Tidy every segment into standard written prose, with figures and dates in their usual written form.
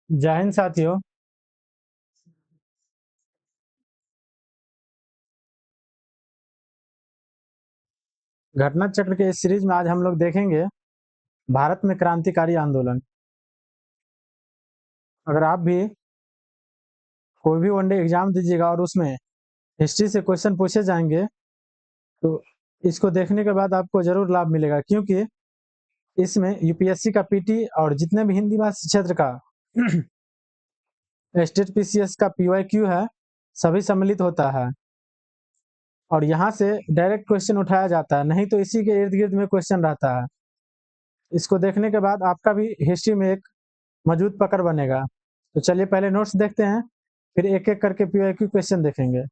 जय हिंद साथियों। घटना चक्र के इस सीरीज में आज हम लोग देखेंगे भारत में क्रांतिकारी आंदोलन। अगर आप भी कोई भी वनडे एग्जाम दीजिएगा और उसमें हिस्ट्री से क्वेश्चन पूछे जाएंगे तो इसको देखने के बाद आपको जरूर लाभ मिलेगा, क्योंकि इसमें यूपीएससी का पीटी और जितने भी हिंदी भाषी क्षेत्र का स्टेट पीसीएस का पीवाईक्यू है, सभी सम्मिलित होता है और यहाँ से डायरेक्ट क्वेश्चन उठाया जाता है, नहीं तो इसी के इर्द गिर्द में क्वेश्चन रहता है। इसको देखने के बाद आपका भी हिस्ट्री में एक मजबूत पकड़ बनेगा। तो चलिए पहले नोट्स देखते हैं, फिर एक एक करके पीवाईक्यू क्वेश्चन देखेंगे।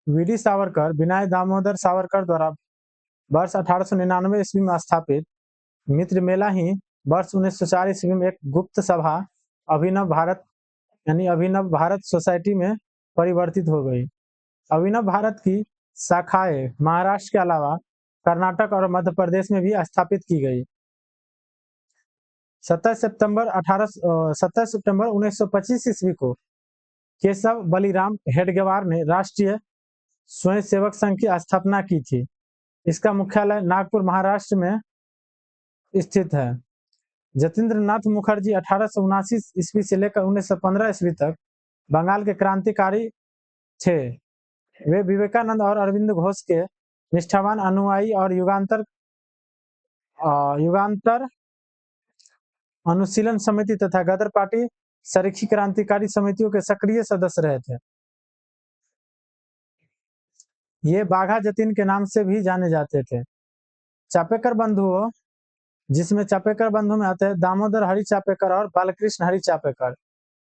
वीडी सावरकर विनायक दामोदर सावरकर द्वारा वर्ष 1899 ईस्वी में स्थापित मित्र मेला ही वर्ष 1904 ईस्वी में एक गुप्त सभा अभिनव भारत यानी अभिनव भारत सोसाइटी में परिवर्तित हो गई। अभिनव भारत की शाखाएं महाराष्ट्र के अलावा कर्नाटक और मध्य प्रदेश में भी स्थापित की गई। 17 सितंबर 1925 ईस्वी को केशव बलिराम हेडगेवार ने राष्ट्रीय स्वयंसेवक संघ की स्थापना की थी। इसका मुख्यालय नागपुर महाराष्ट्र में स्थित है। जतीन्द्र नाथ मुखर्जी 1879 ईस्वी से लेकर 1915 ईस्वी तक बंगाल के क्रांतिकारी थे। वे विवेकानंद और अरविंद घोष के निष्ठावान अनुयायी और युगांतर अनुशीलन समिति तथा गदर पार्टी सरीखी क्रांतिकारी समितियों के सक्रिय सदस्य रहे थे। ये बाघा जतीन के नाम से भी जाने जाते थे। चापेकर बंधुओं, जिसमें चापेकर बंधु में आते हैं दामोदर हरि चापेकर और बालकृष्ण हरि चापेकर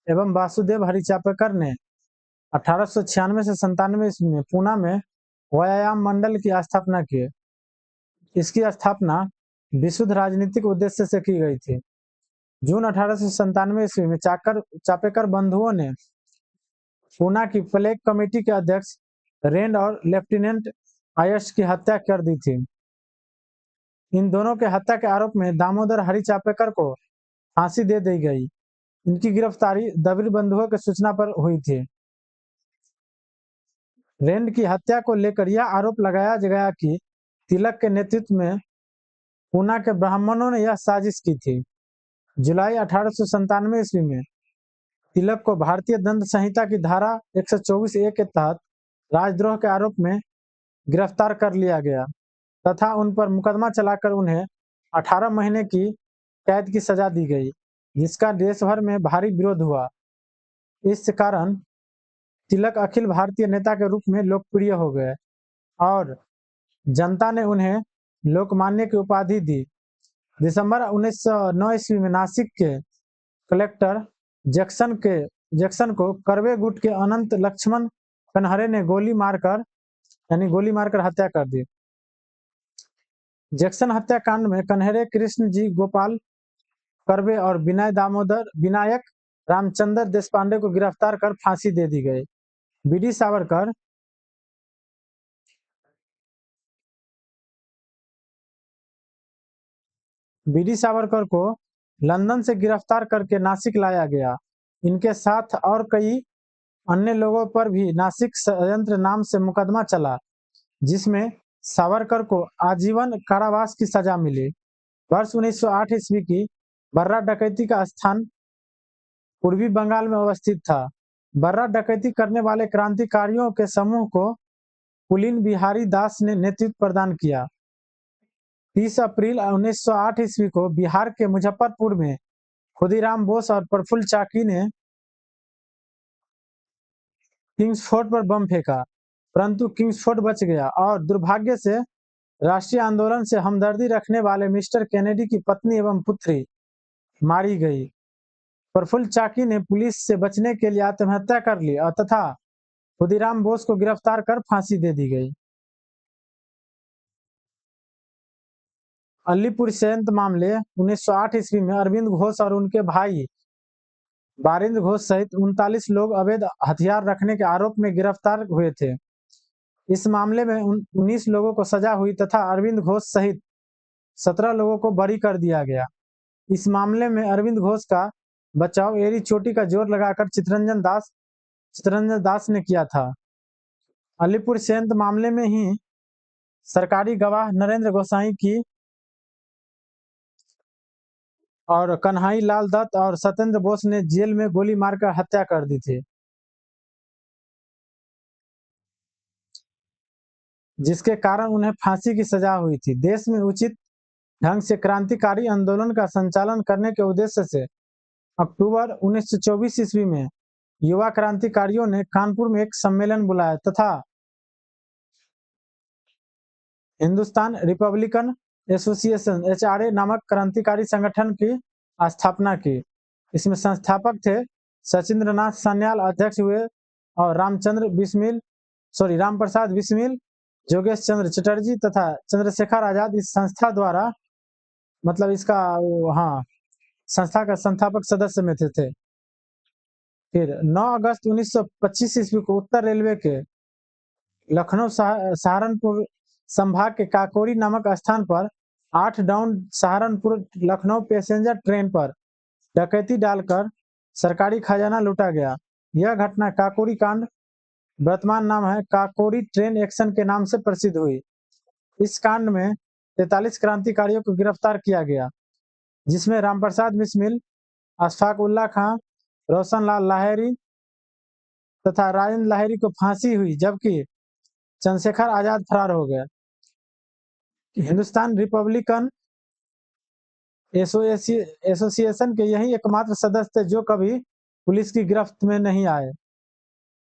एवं वासुदेव हरि चापेकर ने 1896 से 97 ईस्वी में पूना में व्यायाम मंडल की स्थापना की। इसकी स्थापना विशुद्ध राजनीतिक उद्देश्य से की गई थी। जून 1897 ईस्वी में चापेकर बंधुओं ने पूना की प्लेग कमेटी के अध्यक्ष रेंड और लेफ्टिनेंट आयश की हत्या कर दी थी। इन दोनों के हत्या के आरोप में दामोदर हरि चापेकर को फांसी दे दी गई। इनकी गिरफ्तारी दबिर बंधुओं की सूचना पर हुई थी। रेंड की हत्या को लेकर यह आरोप लगाया गया कि तिलक के नेतृत्व में पूना के ब्राह्मणों ने यह साजिश की थी। जुलाई 1897 ईस्वी में तिलक को भारतीय दंड संहिता की धारा 124A के तहत राजद्रोह के आरोप में गिरफ्तार कर लिया गया तथा उन पर मुकदमा चलाकर उन्हें 18 महीने की कैद की सजा दी गई, जिसका देश भर में भारी विरोध हुआ। इस कारण तिलक अखिल भारतीय नेता के रूप में लोकप्रिय हो गए और जनता ने उन्हें लोकमान्य की उपाधि दी। दिसंबर 1909 ईस्वी में नासिक के कलेक्टर जैक्सन को करवे गुट के अनंत लक्ष्मण कन्हरे ने गोली मारकर हत्या कर दी। जैक्सन हत्याकांड में कन्हरे कृष्ण जी गोपाल करवे और विनायक रामचंद्र देशपांडे को गिरफ्तार कर फांसी दे दी गई। बीडी सावरकर को लंदन से गिरफ्तार करके नासिक लाया गया। इनके साथ और कई अन्य लोगों पर भी नासिक षड्यंत्र नाम से मुकदमा चला, जिसमें सावरकर को आजीवन कारावास की सजा मिली। वर्ष 1908 ईस्वी की बर्रा डकैती का स्थान पूर्वी बंगाल में अवस्थित था। बर्रा डकैती करने वाले क्रांतिकारियों के समूह को पुलिन बिहारी दास ने नेतृत्व प्रदान किया। 30 अप्रैल 1908 ईस्वी को बिहार के मुजफ्फरपुर में खुदीराम बोस और प्रफुल्ल चाकी ने किंग्सफोर्ड पर बम फेंका, परंतु किंग्सफोर्ड बच गया और दुर्भाग्य से राष्ट्रीय आंदोलन से हमदर्दी रखने वाले मिस्टर केनेडी की पत्नी एवं पुत्री मारी गई। प्रफुल्ल चाकी ने पुलिस से बचने के लिए आत्महत्या कर ली तथा खुदीराम बोस को गिरफ्तार कर फांसी दे दी गई। अलीपुर संयंत्र मामले 1908 ईस्वी में अरविंद घोष और उनके भाई बारिंद घोष सहित 39 लोग अवैध हथियार रखने के आरोप में गिरफ्तार हुए थे। इस मामले में 19 लोगों को सजा हुई तथा अरविंद घोष सहित 17 लोगों को बरी कर दिया गया। इस मामले में अरविंद घोष का बचाव एड़ी चोटी का जोर लगाकर चित्तरंजन दास ने किया था। अलीपुर सेंध मामले में ही सरकारी गवाह नरेंद्र गोसाई की और कन्हई लाल दत्त और सत्येंद्र बोस ने जेल में गोली मारकर हत्या कर दी थी, जिसके कारण उन्हें फांसी की सजा हुई थी। देश में उचित ढंग से क्रांतिकारी आंदोलन का संचालन करने के उद्देश्य से अक्टूबर 1924 ईस्वी में युवा क्रांतिकारियों ने कानपुर में एक सम्मेलन बुलाया तथा हिंदुस्तान रिपब्लिकन एसोसिएशन (HRA) नामक क्रांतिकारी संगठन की स्थापना की। इसमें संस्थापक थे सचिंद्रनाथ सान्याल अध्यक्ष हुए और रामप्रसाद बिस्मिल, जोगेश चंद्र चटर्जी तथा चंद्रशेखर आजाद इस संस्था द्वारा संस्था का संस्थापक सदस्य में थे। फिर 9 अगस्त 1925 ईस्वी को उत्तर रेलवे के लखनऊ सहारनपुर संभाग के काकोरी नामक स्थान पर 8 down Saharanpur Lucknow passenger train पर डकैती डालकर सरकारी खजाना लूटा गया। यह घटना काकोरी कांड, वर्तमान नाम है काकोरी ट्रेन एक्शन के नाम से प्रसिद्ध हुई। इस कांड में 43 क्रांतिकारियों को गिरफ्तार किया गया, जिसमें रामप्रसाद बिस्मिल, अशफाक उल्ला खां, रोशन लाल लाहिरी तथा राजेंद्र लाहिरी को फांसी हुई, जबकि चंद्रशेखर आजाद फरार हो गए। हिंदुस्तान रिपब्लिकन एसोसिएशन के यही एकमात्र सदस्य थे जो कभी पुलिस की गिरफ्त में नहीं आए।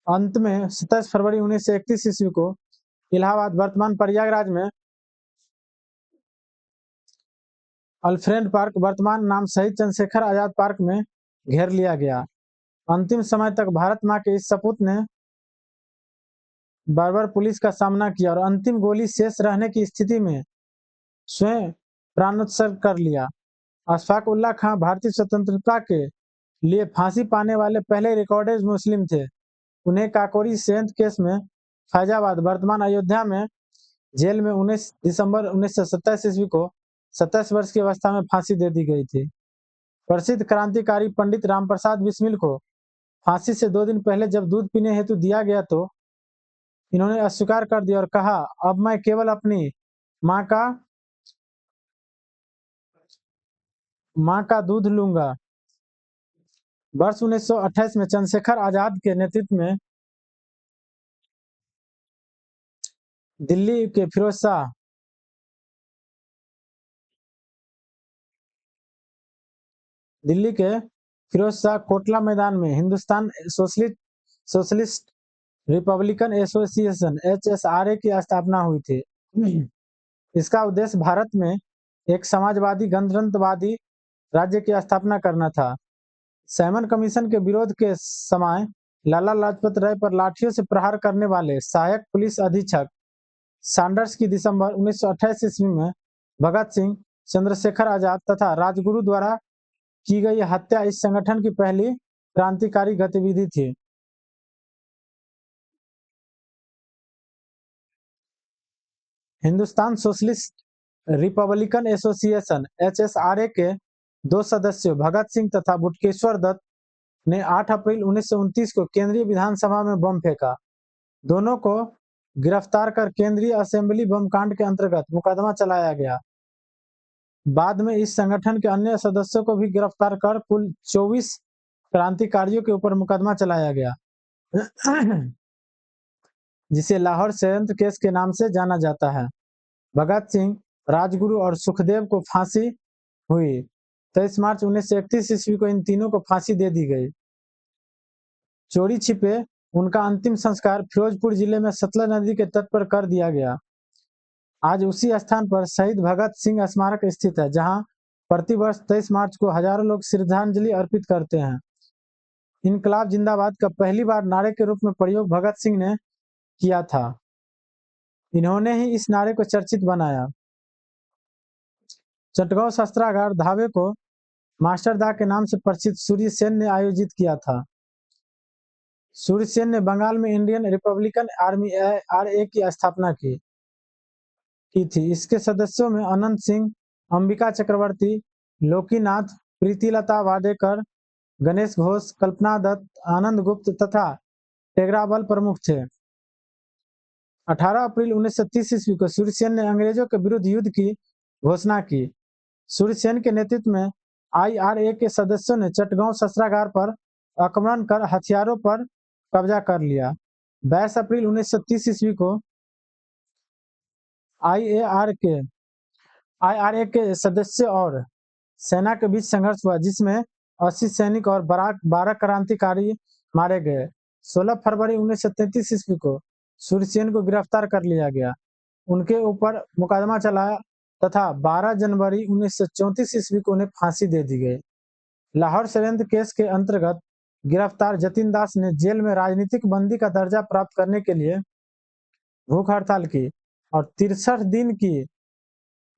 अंत में 27 फरवरी 1931 ईस्वी को इलाहाबाद वर्तमान प्रयागराज में अल्फ्रेड पार्क, वर्तमान नाम सहित चंद्रशेखर आजाद पार्क में घेर लिया गया। अंतिम समय तक भारत मां के इस सपूत ने बार-बार पुलिस का सामना किया और अंतिम गोली शेष रहने की स्थिति में स्वयं प्राणोत्सर्ग कर लिया। अशफाक उल्ला खां भारतीय स्वतंत्रता के लिए फांसी पाने वाले पहले रिकॉर्डेड मुस्लिम थे। उन्हें काकोरी सेंध केस में फैजाबाद, वर्तमान अयोध्या में जेल में 19 दिसंबर 1927 ईस्वी को 27 वर्ष की अवस्था में फांसी दे दी गई थी। प्रसिद्ध क्रांतिकारी पंडित रामप्रसाद बिस्मिल को फांसी से 2 दिन पहले जब दूध पीने हेतु दिया गया तो इन्होंने अस्वीकार कर दिया और कहा, अब मैं केवल अपनी मां का दूध लूंगा। वर्ष 1928 में चंद्रशेखर आजाद के नेतृत्व में दिल्ली के फिरोज शाह कोटला मैदान में Hindustan Socialist Republican association (HSRA) की स्थापना हुई थी। इसका उद्देश्य भारत में एक समाजवादी गणतंत्रवादी राज्य की स्थापना करना था। सैमन कमीशन के विरोध के समय लाला लाजपत राय पर लाठियों से प्रहार करने वाले सहायक पुलिस अधीक्षक सैंडर्स की दिसंबर 1928 ईस्वी में भगत सिंह, चंद्रशेखर आजाद तथा राजगुरु द्वारा की गई हत्या इस संगठन की पहली क्रांतिकारी गतिविधि थी। Hindustan Socialist Republican association (HSRA) के 2 सदस्यों भगत सिंह तथा बटुकेश्वर दत्त ने 8 अप्रैल 1929 को केंद्रीय विधानसभा में बम फेंका। दोनों को गिरफ्तार कर केंद्रीय असेंबली बम कांड के अंतर्गत मुकदमा चलाया गया। बाद में इस संगठन के अन्य सदस्यों को भी गिरफ्तार कर कुल 24 क्रांतिकारियों के ऊपर मुकदमा चलाया गया, जिसे लाहौर संयंत्र केस के नाम से जाना जाता है। भगत सिंह, राजगुरु और सुखदेव को फांसी हुई। 23 मार्च 1931 ईस्वी को इन तीनों को फांसी दे दी गई। चोरी छिपे उनका अंतिम संस्कार फिरोजपुर जिले में सतलज नदी के तट पर कर दिया गया। आज उसी स्थान पर शहीद भगत सिंह स्मारक स्थित है, जहां प्रतिवर्ष 23 मार्च को हजारों लोग श्रद्धांजलि अर्पित करते हैं। इनकलाब जिंदाबाद का पहली बार नारे के रूप में प्रयोग भगत सिंह ने किया था। इन्होंने ही इस नारे को चर्चित बनाया। चटगांव शस्त्रागार धावे को मास्टर दा के नाम से प्रसिद्ध सूर्य सेन ने आयोजित किया था। सूर्यसेन ने बंगाल में इंडियन रिपब्लिकन आर्मी (आरए) की स्थापना की थी। इसके सदस्यों में अनंत सिंह, अंबिका चक्रवर्ती, लोकीनाथ, प्रीतिलता वाडेकर, गणेश घोष, कल्पना दत्त, आनंद गुप्त तथा टेगराबल प्रमुख थे। 18 अप्रैल 1930 ईस्वी को सूर्यसेन ने अंग्रेजों के विरुद्ध युद्ध की घोषणा की। सूर्यसेन के नेतृत्व में आईआरए के सदस्यों ने चटगांव शस्त्रागार पर आक्रमण कर हथियारों पर कब्जा कर लिया। 22 अप्रैल 1930 ईस्वी को आईआरए के सदस्यों और सेना के बीच संघर्ष हुआ, जिसमें 80 सैनिक और 12 क्रांतिकारी मारे गए। 16 फरवरी 1933 ईस्वी को सूर्यसेन को गिरफ्तार कर लिया गया, उनके ऊपर मुकदमा चलाया तथा 12 जनवरी 1934 ईस्वी को उन्हें फांसी दे दी गई। लाहौर षड्यंत्र केस के अंतर्गत गिरफ्तार जतिन दास ने जेल में राजनीतिक बंदी का दर्जा प्राप्त करने के लिए भूख हड़ताल की और 63 दिन की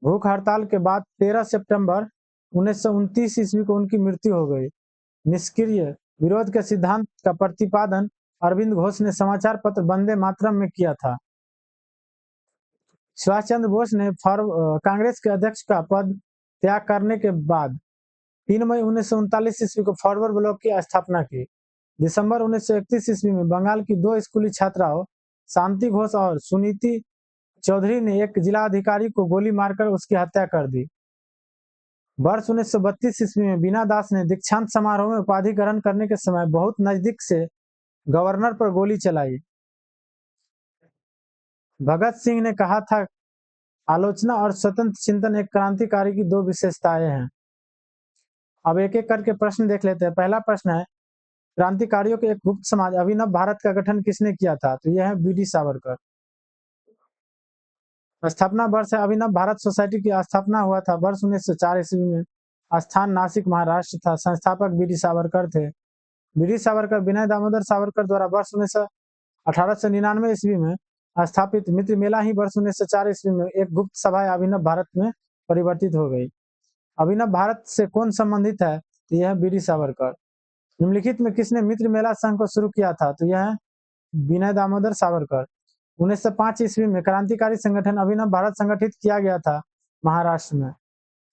भूख हड़ताल के बाद 13 सितंबर 1929 ईस्वी को उनकी मृत्यु हो गई। निष्क्रिय विरोध के सिद्धांत का प्रतिपादन अरविंद घोष ने समाचार पत्र वंदे मातरम में किया था। सुभाष चंद्र बोस ने कांग्रेस के अध्यक्ष का पद त्याग करने के बाद 3 मई 1939 ईस्वी को फॉरवर्ड ब्लॉक की स्थापना की। दिसंबर 1931 ईस्वी में बंगाल की 2 स्कूली छात्राओं शांति घोष और सुनीति चौधरी ने एक जिला अधिकारी को गोली मारकर उसकी हत्या कर दी। वर्ष 1932 ईस्वी में बीना दास ने दीक्षांत समारोह में उपाधि ग्रहण करने के समय बहुत नजदीक से गवर्नर पर गोली चलाई। भगत सिंह ने कहा था, आलोचना और स्वतंत्र चिंतन एक क्रांतिकारी की 2 विशेषताएं हैं। अब एक एक करके प्रश्न देख लेते हैं। पहला प्रश्न है, क्रांतिकारियों के एक गुप्त समाज अभिनव भारत का गठन किसने किया था? तो यह है बी.डी. सावरकर। स्थापना वर्ष है, अभिनव भारत सोसाइटी की स्थापना हुआ था वर्ष 1904 ईस्वी में। स्थान नासिक महाराष्ट्र था। संस्थापक बी.डी. सावरकर थे। बी.डी. सावरकर विनय दामोदर सावरकर द्वारा वर्ष 1899 ईस्वी में स्थापित मित्र मेला ही वर्ष 1904 ईस्वी में एक गुप्त सभा अभिनव भारत में परिवर्तित हो गई। अभिनव भारत से कौन संबंधित है? तो यह बी.डी. सावरकर। निम्नलिखित में किसने मित्र मेला संघ को शुरू किया था? तो यह विनय दामोदर सावरकर। 1905 ईस्वी में क्रांतिकारी संगठन अभिनव भारत संगठित किया गया था महाराष्ट्र में।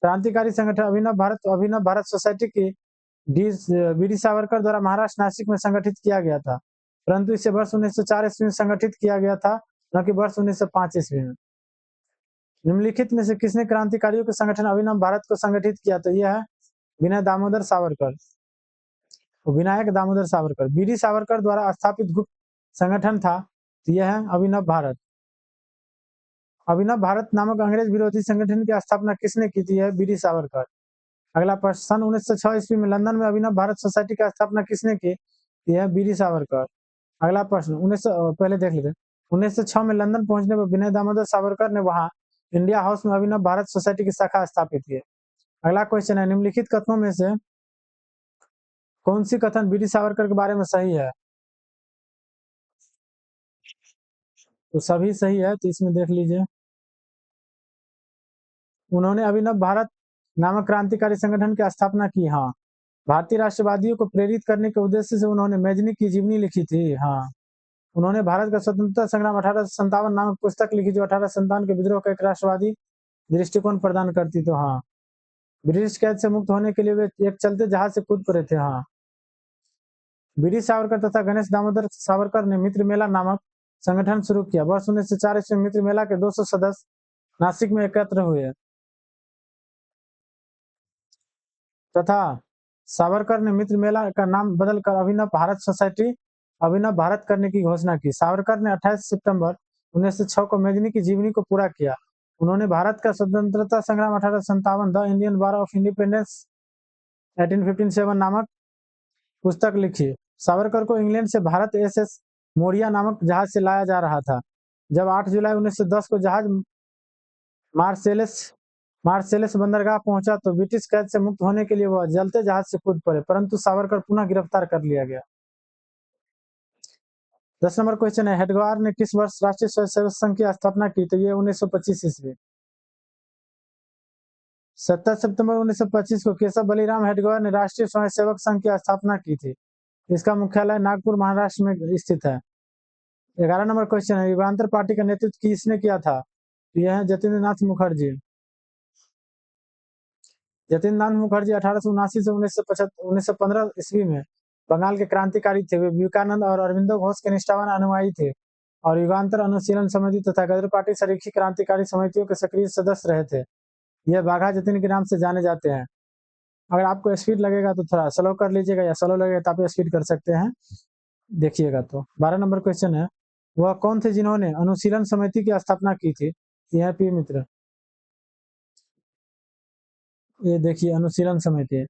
क्रांतिकारी संगठन अभिनव भारत सोसाइटी की बी.डी. सावरकर द्वारा महाराष्ट्र नासिक में संगठित किया गया था, परंतु इसे वर्ष 1904 ईस्वी में संगठित किया गया था, न कि वर्ष 1905 ईस्वी में। निम्नलिखित में से किसने क्रांतिकारियों के संगठन अभिनव भारत को संगठित किया? तो यह है विनय दामोदर सावरकर, विनायक दामोदर सावरकर। बी.डी. सावरकर द्वारा स्थापित गुप्त संगठन था, तो यह है अभिनव भारत। अभिनव भारत नामक अंग्रेज विरोधी संगठन की स्थापना किसने की थी? है बी.डी. सावरकर। अगला प्रश्न, सन 1906 ईस्वी में लंदन में अभिनव भारत सोसाइटी की स्थापना किसने की? यह बी.डी. सावरकर। अगला प्रश्न, पहले देख लेते हैं। 1906 में लंदन पहुंचने पर विनय दामोदर सावरकर ने वहां इंडिया हाउस में अभिनव भारत सोसाइटी की शाखा स्थापित की। अगला क्वेश्चन है, निम्नलिखित कथनों में से कौन सी कथन बी.डी. सावरकर के बारे में सही है? तो सभी सही है, तो इसमें देख लीजिए। उन्होंने अभिनव भारत नामक क्रांतिकारी संगठन की स्थापना की। हाँ। भारतीय राष्ट्रवादियों को प्रेरित करने के उद्देश्य से उन्होंने मैजनी की जीवनी लिखी थी। हाँ। उन्होंने भारत का स्वतंत्रता संग्राम 1857 नामक पुस्तक लिखी, जो 1857 के विद्रोह का एक राष्ट्रवादी दृष्टिकोण प्रदान करती। तो हाँ, ब्रिटिश कैद से मुक्त होने के लिए वे एक चलते जहाज से कूद पड़े थे। हाँ। बी.डी. सावरकर तथा गणेश दामोदर सावरकर ने मित्र मेला नामक संगठन शुरू किया। वर्ष 1904 ईस्वी में मित्र मेला के 200 सदस्य नासिक में एकत्र हुए तथा सावरकर ने मित्र मेला का नाम बदलकर अभिनव भारत सोसाइटी अभिनव भारत करने की घोषणा की। सावरकर ने 28 सितंबर 1906 को मैजनी की जीवनी को पूरा किया। उन्होंने भारत का स्वतंत्रता संग्राम 1857 the Indian war of independence 1857 नामक पुस्तक लिखी। सावरकर को इंग्लैंड से भारत एस.एस. मोरिया नामक जहाज से लाया जा रहा था। जब 8 जुलाई 1910 को जहाज मार्सेलस बंदरगाह पहुंचा तो ब्रिटिश कैद से मुक्त होने के लिए वह जलते जहाज से कूद पड़े, परंतु सावरकर पुनः गिरफ्तार कर लिया गया। 10 नंबर क्वेश्चन है, हेडगेवार ने किस वर्ष राष्ट्रीय स्वयंसेवक संघ की स्थापना की? तो ये 1925 ईस्वी। 17 सितंबर 1925 को केशव बलिराम हेडगेवार ने राष्ट्रीय स्वयंसेवक संघ की स्थापना की थी। इसका मुख्यालय नागपुर महाराष्ट्र में स्थित है। 11 नंबर क्वेश्चन है, युगांतर पार्टी का नेतृत्व किसने किया था? तो यह है जतिंद्र नाथ मुखर्जी। जतिन नाथ मुखर्जी 1879 से 1915 ईस्वी में बंगाल के क्रांतिकारी थे। वे विवेकानंद और अरविंदो घोष के निष्ठावान अनुयायी थे और युगांतर अनुशीलन समिति तथा गदर पार्टी सरीखी क्रांतिकारी समितियों के सक्रिय सदस्य रहे थे। यह बाघा जतिन के नाम से जाने जाते हैं। अगर आपको स्पीड लगेगा तो थोड़ा स्लो कर लीजिएगा, या स्लो लगेगा तो आप स्पीड कर सकते हैं, देखिएगा। तो 12 नंबर क्वेश्चन है, वह कौन थे जिन्होंने अनुशीलन समिति की स्थापना की थी? यह पी मित्र, ये देखिए अनुशीलन समिति।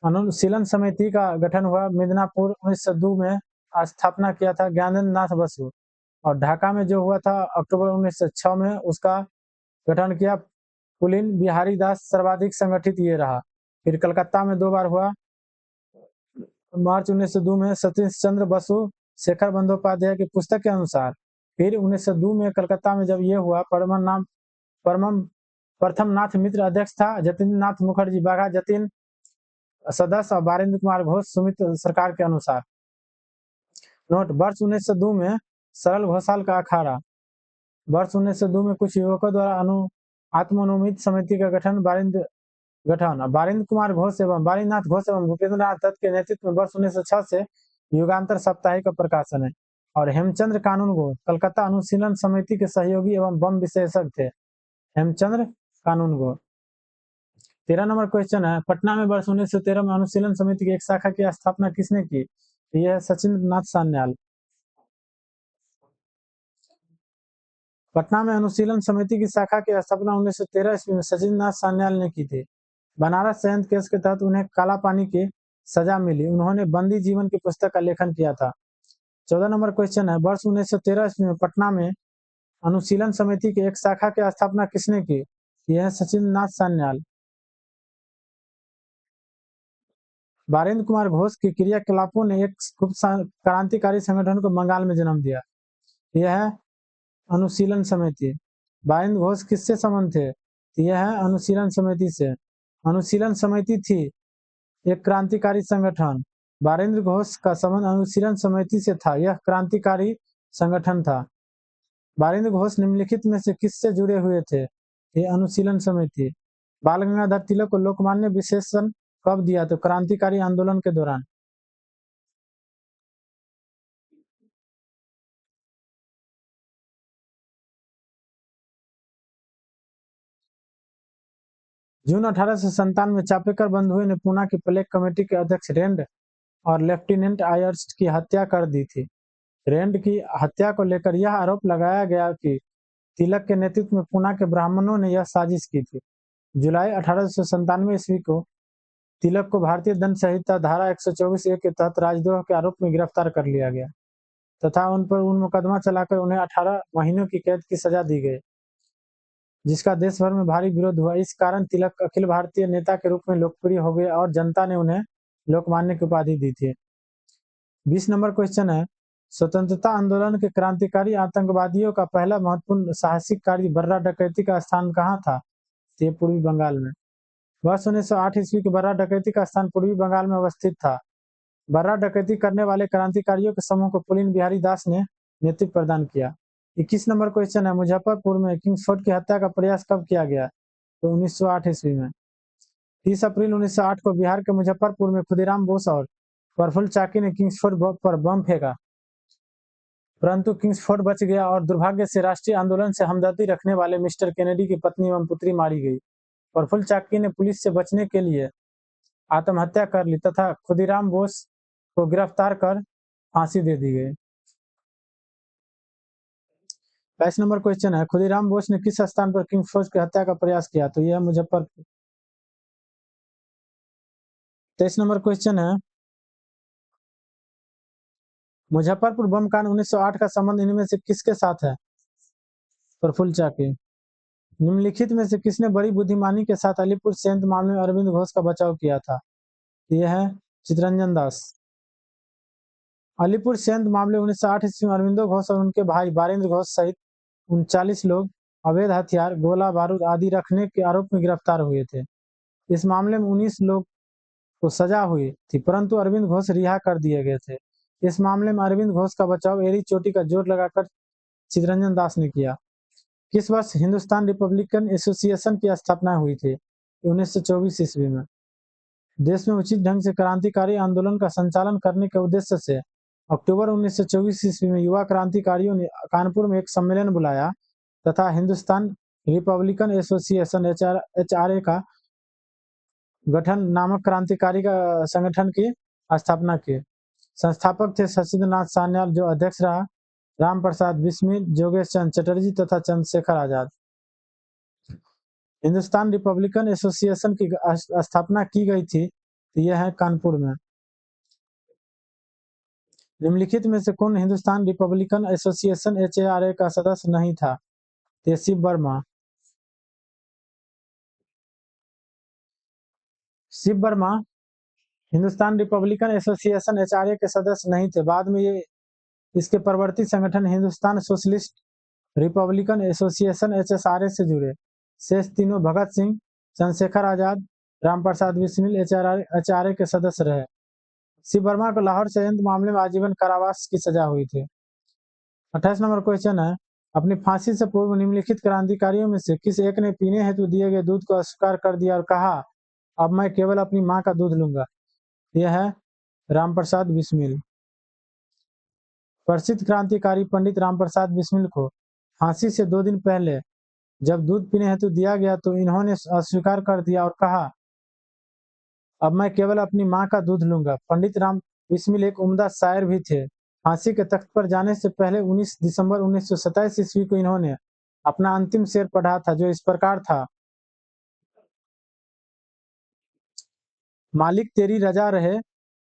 अनुशीलन समिति का गठन हुआ मिदनापुर 1902 में, स्थापना किया था ज्ञानेंद्र नाथ बसु, और ढाका में जो हुआ था अक्टूबर 1906 में, उसका गठन किया पुलिन बिहारी दास। सर्वाधिक संगठित ये रहा। फिर कलकत्ता में 2 बार हुआ, मार्च 1902 में सतीश चंद्र बसु शेखर बंदोपाध्याय की पुस्तक के अनुसार। फिर 1902 में कलकत्ता में जब ये हुआ, प्रथम नाथ मित्र अध्यक्ष था, जतिन नाथ मुखर्जी बाघा जतिन सदस्य, और बारेंद्र कुमार घोष सुमित्र सरकार के अनुसार। नोट, वर्ष 1902 में सरल घोषाल का अखाड़ा। वर्ष 1902 में कुछ युवकों द्वारा आत्मानुमित समिति का गठन बारिंद्र कुमार घोष एवं बारीनाथ घोष एवं भूपेंद्र नाथ दत्त के नेतृत्व में वर्ष 1906 से युगांतर साप्ताहिक का प्रकाशन है। और हेमचंद्र कानूनगो कलकत्ता अनुशीलन समिति के सहयोगी एवं बम विशेषज्ञ थे। हेमचंद्र कानूनगो। 13 नंबर क्वेश्चन है, पटना में वर्ष 1913 में अनुशीलन समिति की एक शाखा की स्थापना किसने की? यह है सचिंद्र नाथ सान्याल। पटना में अनुशीलन समिति की शाखा की स्थापना 1913 ईस्वी में सचिंद्र नाथ सान्याल ने की थी। बनारस संयंत्र केस के तहत उन्हें काला पानी की सजा मिली। उन्होंने बंदी जीवन की पुस्तक का लेखन किया था। 14 नंबर क्वेश्चन है, वर्ष 1913 ईस्वी में पटना में अनुशीलन समिति की एक शाखा की स्थापना किसने की? यह है सचिंद्र नाथ सान्याल। बारेंद्र कुमार घोष की क्रियाकलापों ने एक क्रांतिकारी संगठन को बंगाल में जन्म दिया। यह है अनुशीलन समिति। बारेंद्र घोष किससे संबंध थे? यह है अनुशीलन समिति से। अनुशीलन समिति थी एक क्रांतिकारी संगठन। बारेंद्र घोष का संबंध अनुशीलन समिति से था, यह क्रांतिकारी संगठन था। बारेंद्र घोष निम्नलिखित में से किससे जुड़े हुए थे? ये अनुशीलन समिति। बाल गंगाधर तिलक को लोकमान्य विशेषण कब दिया? तो क्रांतिकारी आंदोलन के दौरान। जून 1897 में चापेकर बंधुओं ने पूना की प्लेग कमेटी के अध्यक्ष रेंड और लेफ्टिनेंट आयर्स की हत्या कर दी थी। रेंड की हत्या को लेकर यह आरोप लगाया गया कि तिलक के नेतृत्व में पूना के ब्राह्मणों ने यह साजिश की थी। जुलाई 1897 ईस्वी को तिलक को भारतीय दंड संहिता धारा 124A के तहत राजद्रोह के आरोप में गिरफ्तार कर लिया गया तथा उन पर मुकदमा चलाकर उन्हें 18 महीनों की कैद की सजा दी गई, जिसका देश भर में भारी विरोध हुआ। इस कारण तिलक अखिल भारतीय नेता के रूप में लोकप्रिय हो गए और जनता ने उन्हें लोकमान्य की उपाधि दी थी। 20 नंबर क्वेश्चन है, स्वतंत्रता आंदोलन के क्रांतिकारी आतंकवादियों का पहला महत्वपूर्ण साहसिक कार्य बर्रा डकैती का स्थान कहाँ था? ये पूर्वी बंगाल में। वर्ष 1908 ईस्वी के बर्रा डकैती का स्थान पूर्वी बंगाल में अवस्थित था। बर्रा डकैती करने वाले क्रांतिकारियों के समूह को पुलिन बिहारी दास ने नेतृत्व प्रदान किया। 21 नंबर क्वेश्चन है, मुजफ्फरपुर में किंग्सफोर्ड की हत्या का प्रयास कब किया गया? तो 1908 ईस्वी में। 30 अप्रैल 1908 को बिहार के मुजफ्फरपुर में खुदीराम बोस और प्रफुल्ल चाकी ने किंग्सफोर्ड पर बम फेंका, परंतु किंग्सफोर्ड बच गया और दुर्भाग्य से राष्ट्रीय आंदोलन से हमदर्दी रखने वाले मिस्टर केनेडी की पत्नी एवं पुत्री मारी गई। प्रफुल्ल चाकी ने पुलिस से बचने के लिए आत्महत्या कर ली तथा खुदीराम बोस को गिरफ्तार कर फांसी दे दी गई। 22 नंबर क्वेश्चन है, खुदीराम बोस ने किस स्थान पर किंग्सफोर्ड की हत्या का प्रयास किया? तो यह मुजफ्फरपुर। 23 नंबर क्वेश्चन है, मुजफ्फरपुर बम कांड 1908 का संबंध इनमें से किसके साथ है? प्रफुल्ल चाकी। निम्नलिखित में से किसने बड़ी बुद्धिमानी के साथ अलीपुर संयंत्र मामले में अरविंद घोष का बचाव किया था? यह है चितरंजन दास। अलीपुर संयंत्र मामले 1908 ईस्वी में अरविंदो घोष और उनके भाई बारेंद्र घोष सहित 39 लोग अवैध हथियार, गोला बारूद आदि रखने के आरोप में गिरफ्तार हुए थे। इस मामले में 19 लोग को सजा हुई थी, परंतु अरविंद घोष रिहा कर दिए गए थे। इस मामले में अरविंद घोष का बचाव एड़ी चोटी का जोर लगाकर चितरंजन दास ने किया। किस वर्ष हिंदुस्तान रिपब्लिकन एसोसिएशन की स्थापना हुई थी? 1924 ईस्वी में। देश में उचित ढंग से क्रांतिकारी आंदोलन का संचालन करने के उद्देश्य से अक्टूबर 1924 ईस्वी में युवा क्रांतिकारियों ने कानपुर में एक सम्मेलन बुलाया तथा हिंदुस्तान रिपब्लिकन एसोसिएशन HRA का गठन नामक क्रांतिकारी का संगठन की स्थापना की। संस्थापक थे सचिंद्रनाथ सान्याल, जो अध्यक्ष रहा राम प्रसाद बिस्मिल, जोगेश चंद्र चटर्जी तथा चंद्रशेखर आजाद। हिंदुस्तान रिपब्लिकन एसोसिएशन की स्थापना की गई थी, तो यह है कानपुर में। निम्नलिखित में से कौन हिंदुस्तान रिपब्लिकन एसोसिएशन HRA का सदस्य नहीं था? Shiv Verma. Shiv Verma Hindustan Republican Association HRA के सदस्य नहीं थे। बाद में ये इसके प्रवर्ती संगठन Hindustan Socialist Republican association HSRA से जुड़े। शेष तीनों भगत सिंह, चंद्रशेखर आजाद, रामप्रसाद बिस्मिल HRA के सदस्य रहे। शिव वर्मा को लाहौर षड्यंत्र मामले में आजीवन कारावास की सजा हुई थी। 28 नंबर क्वेश्चन है, अपनी फांसी से पूर्व निम्नलिखित क्रांतिकारियों में से किस एक ने पीने हेतु दिए गए दूध को अस्वीकार कर दिया और कहा, अब मैं केवल अपनी मां का दूध लूंगा? यह है रामप्रसाद बिस्मिल। प्रसिद्ध क्रांतिकारी पंडित रामप्रसाद बिस्मिल को फांसी से 2 दिन पहले जब दूध पीने हेतु दिया गया तो इन्होंने अस्वीकार कर दिया और कहा, अब मैं केवल अपनी मां का दूध लूंगा। पंडित राम बिस्मिल एक उम्दा शायर भी थे। फांसी के तख्त पर जाने से पहले 19 दिसंबर 1927 ईस्वी को इन्होंने अपना अंतिम शेर पढ़ा था, जो इस प्रकार था, मालिक तेरी रजा रहे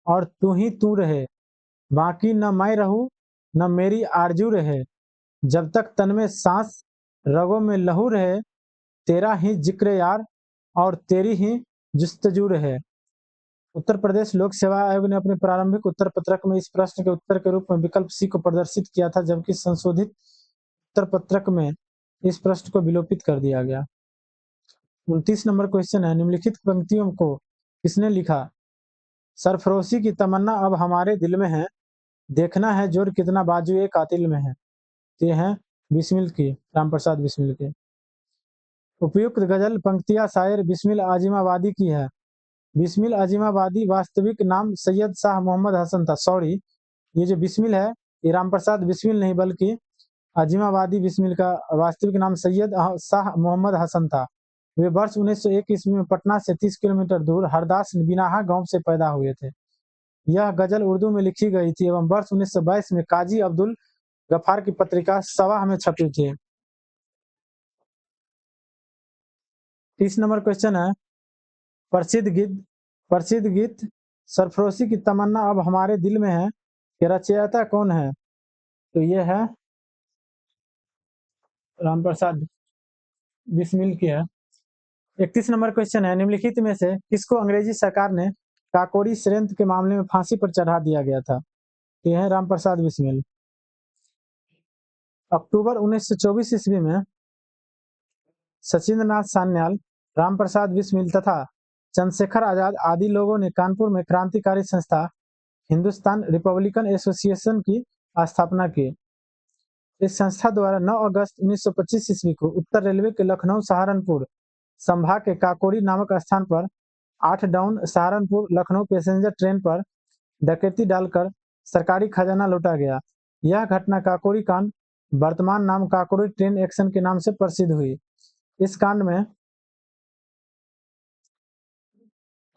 और तू ही तू रहे, बाकी न मैं रहूं न मेरी आरजू रहे, जब तक तन में सांस रगों में लहू रहे, तेरा ही जिक्र यार और तेरी ही जुस्तजू रहे। उत्तर प्रदेश लोक सेवा आयोग ने अपने प्रारंभिक उत्तर पत्रक में इस प्रश्न के उत्तर के रूप में विकल्प सी को प्रदर्शित किया था, जबकि संशोधित उत्तर पत्रक में इस प्रश्न को विलोपित कर दिया गया। 29 नंबर क्वेश्चन है, निम्नलिखित पंक्तियों को किसने लिखा? सरफरोशी की तमन्ना अब हमारे दिल में है, देखना है जोर कितना बाजुए कातिल में है। ये है बिस्मिल की, रामप्रसाद बिस्मिल के। उपयुक्त गजल पंक्तियां शायर बिस्मिल आजिमाबादी की है। बिस्मिल आजिमाबादी वास्तविक नाम सैयद शाह मोहम्मद हसन था। सॉरी, ये जो बिस्मिल है ये रामप्रसाद बिस्मिल नहीं बल्कि आजिमाबादी बिस्मिल का वास्तविक नाम सैयद शाह मोहम्मद हसन था। वे वर्ष 1901 ईस्वी में पटना से 30 किलोमीटर दूर हरदास बिनाहा गांव से पैदा हुए थे। यह गजल उर्दू में लिखी गई थी एवं वर्ष 1922 में काजी अब्दुल गफार की पत्रिका सवाह में छपी थी। 30 नंबर क्वेश्चन है, प्रसिद्ध गीत सरफरोशी की तमन्ना अब हमारे दिल में है कि रचयिता कौन है? तो ये है रामप्रसाद बिस्मिल की है। 31 नंबर क्वेश्चन है, निम्नलिखित में से किसको अंग्रेजी सरकार ने काकोरी षड्यंत्र के मामले में फांसी पर चढ़ा दिया गया था? ये है रामप्रसाद बिस्मिल। अक्टूबर 1924 ईस्वी में सचिंद्रनाथ सान्याल, रामप्रसाद बिस्मिल तथा चंद्रशेखर आजाद आदि लोगों ने कानपुर में क्रांतिकारी संस्था हिंदुस्तान रिपब्लिकन एसोसिएशन की स्थापना की। इस संस्था द्वारा 9 अगस्त 1925 ईस्वी को उत्तर रेलवे के लखनऊ सहारनपुर संभाग के काकोरी नामक स्थान पर 8 down Saharanpur Lucknow passenger train पर डकैती डालकर सरकारी खजाना लूटा गया। यह घटना काकोरी कांड, वर्तमान नाम काकोरी ट्रेन एक्शन के नाम से प्रसिद्ध हुई। इस कांड में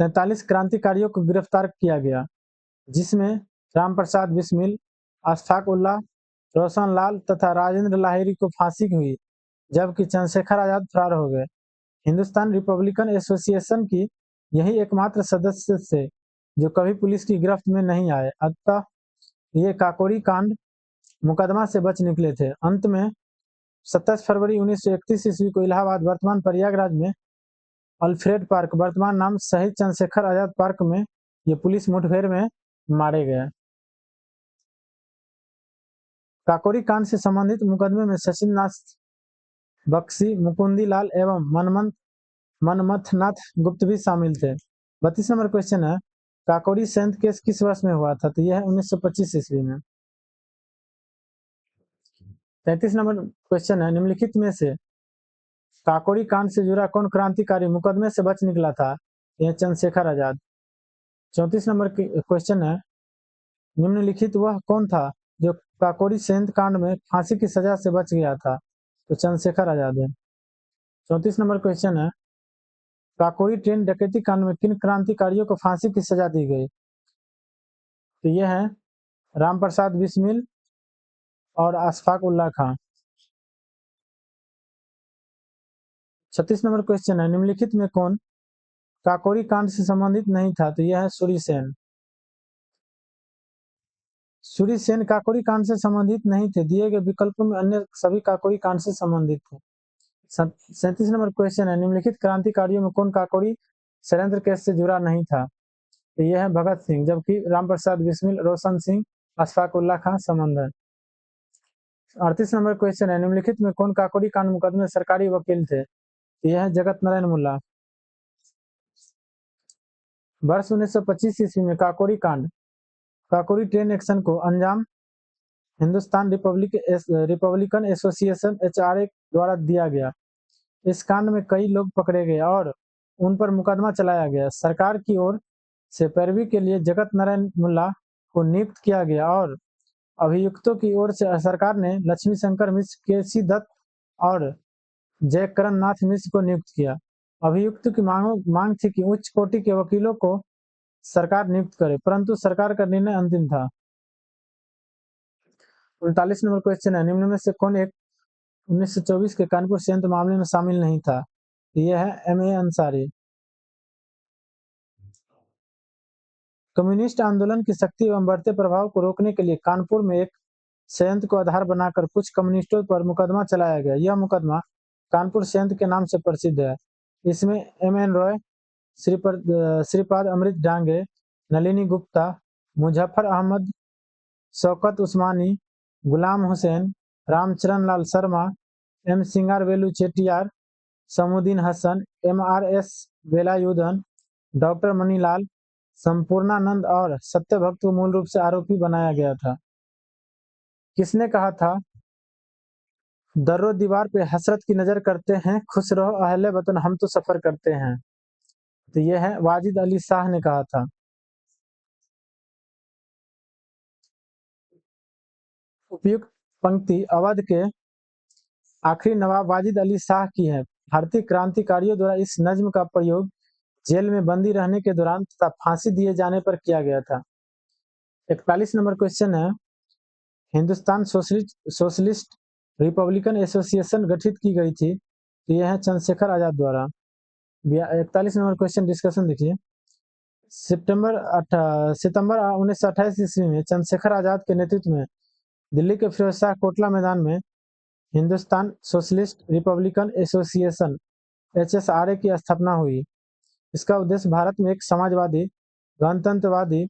43 क्रांतिकारियों को गिरफ्तार किया गया, जिसमें रामप्रसाद बिस्मिल, अशफाक उल्लाह, रोशन लाल तथा राजेंद्र लाहिरी को फांसी हुई, जबकि चंद्रशेखर आजाद फरार हो गए। हिंदुस्तान रिपब्लिकन एसोसिएशन की यही एकमात्र सदस्य थे जो कभी पुलिस की गिरफ्त में नहीं आए, अतः ये काकोरी कांड मुकदमा से बच निकले थे। अंत में 27 फरवरी 1931 ईस्वी को इलाहाबाद वर्तमान प्रयागराज में अल्फ्रेड पार्क, वर्तमान नाम शहीद चंद्रशेखर आजाद पार्क में ये पुलिस मुठभेड़ में मारे गए। काकोरी कांड से संबंधित मुकदमे में सचिंद्रनाथ बख्शी, मुकुंदी लाल एवं मनमथनाथ गुप्त भी शामिल थे। 32 नंबर क्वेश्चन है, काकोरी संयंत्र केस किस वर्ष में हुआ था? तो यह है 1925 ईस्वी में। 33 नंबर क्वेश्चन है, निम्नलिखित में से काकोरी कांड से जुड़ा कौन क्रांतिकारी मुकदमे से बच निकला था? यह चंद्रशेखर आजाद। 34 नंबर क्वेश्चन है, निम्नलिखित वह कौन था जो काकोरी संयंत्र कांड में फांसी की सजा से बच गया था? तो चंद्रशेखर आजाद है। 34 नंबर क्वेश्चन है, काकोरी ट्रेन डकैती कांड में किन क्रांतिकारियों को फांसी की सजा दी गई? तो यह है राम प्रसाद बिस्मिल और अशफाक उल्लाह खां। 36 नंबर क्वेश्चन है, निम्नलिखित में कौन काकोरी कांड से संबंधित नहीं था? तो यह है सूरी सेन। सूरी सेन काकोरी कांड से संबंधित नहीं थे, दिए गए विकल्पों में अन्य सभी काकोरी कांड से संबंधित थे। 37 नंबर क्वेश्चन है, निम्नलिखित क्रांतिकारियों में कौन काकोरी षड्यंत्र केस से जुड़ा नहीं था? तो यह है भगत सिंह, जबकि राम प्रसाद बिस्मिल, रोशन सिंह, अशफाक उल्लाह खां संबंध है। 38 नंबर क्वेश्चन है, निम्नलिखित में कौन काकोरी कांड मुकदमे सरकारी वकील थे? यह है जगत नारायण मुल्ला। वर्ष 1925 ईस्वी में काकोरी कांड, काकोरी ट्रेन एक्शन को अंजाम हिंदुस्तान रिपब्लिकन एसोसिएशन HRA द्वारा दिया गया। इस कांड में कई लोग पकड़े गए और उन पर मुकदमा चलाया गया। सरकार की ओर से पैरवी के लिए जगत नारायण मुल्ला को नियुक्त किया गया और अभियुक्तों की ओर से सरकार ने लक्ष्मी शंकर मिश्र, केसी दत्त और जयकरण नाथ मिश्र को नियुक्त किया। अभियुक्त की मांग थी कि उच्च कोटि के वकीलों को सरकार नियुक्त करे, परंतु सरकार का निर्णय अंतिम था। 39 नंबर क्वेश्चन है, निम्न में से कौन एक 1924 के कानपुर संयंत्र मामले में शामिल नहीं था? यह है MA अंसारी। कम्युनिस्ट आंदोलन की शक्ति एवं बढ़ते प्रभाव को रोकने के लिए कानपुर में एक संयंत्र को आधार बनाकर कुछ कम्युनिस्टों पर मुकदमा चलाया गया। यह मुकदमा कानपुर संयंत्र के नाम से प्रसिद्ध है। इसमें MN Roy, Shripad Amrit Dange, Nalini Gupta, Muzaffar Ahmad, Shaukat Usmani, Ghulam Hussain, Ramcharan Lal Sharma, M Singaravelu Chettiar, Samuddin Hasan, MRS Velayudhan, doctor Manilal, Sampurnanand और सत्यभक्त को मूल रूप से आरोपी बनाया गया था। किसने कहा था, दर्रो दीवार पे हसरत की नजर करते हैं, खुश रहो अहले वतन हम तो सफर करते हैं? तो यह है वाजिद अली शाह ने कहा था। उपयुक्त पंक्ति अवध के आखिरी नवाब वाजिद अली शाह की है। भारतीय क्रांतिकारियों द्वारा इस नज्म का प्रयोग जेल में बंदी रहने के दौरान तथा फांसी दिए जाने पर किया गया था। 41 नंबर क्वेश्चन है, हिंदुस्तान सोशलिस्ट रिपब्लिकन एसोसिएशन गठित की गई थी? तो यह है चंद्रशेखर आजाद द्वारा। 41 नंबर क्वेश्चन डिस्कशन देखिए। सितंबर 1928 ईस्वी में चंद्रशेखर आजाद के नेतृत्व में दिल्ली के फिरोज शाह कोटला मैदान में Hindustan Socialist Republican association HSRA की स्थापना हुई। इसका उद्देश्य भारत में एक समाजवादी गणतंत्रवादी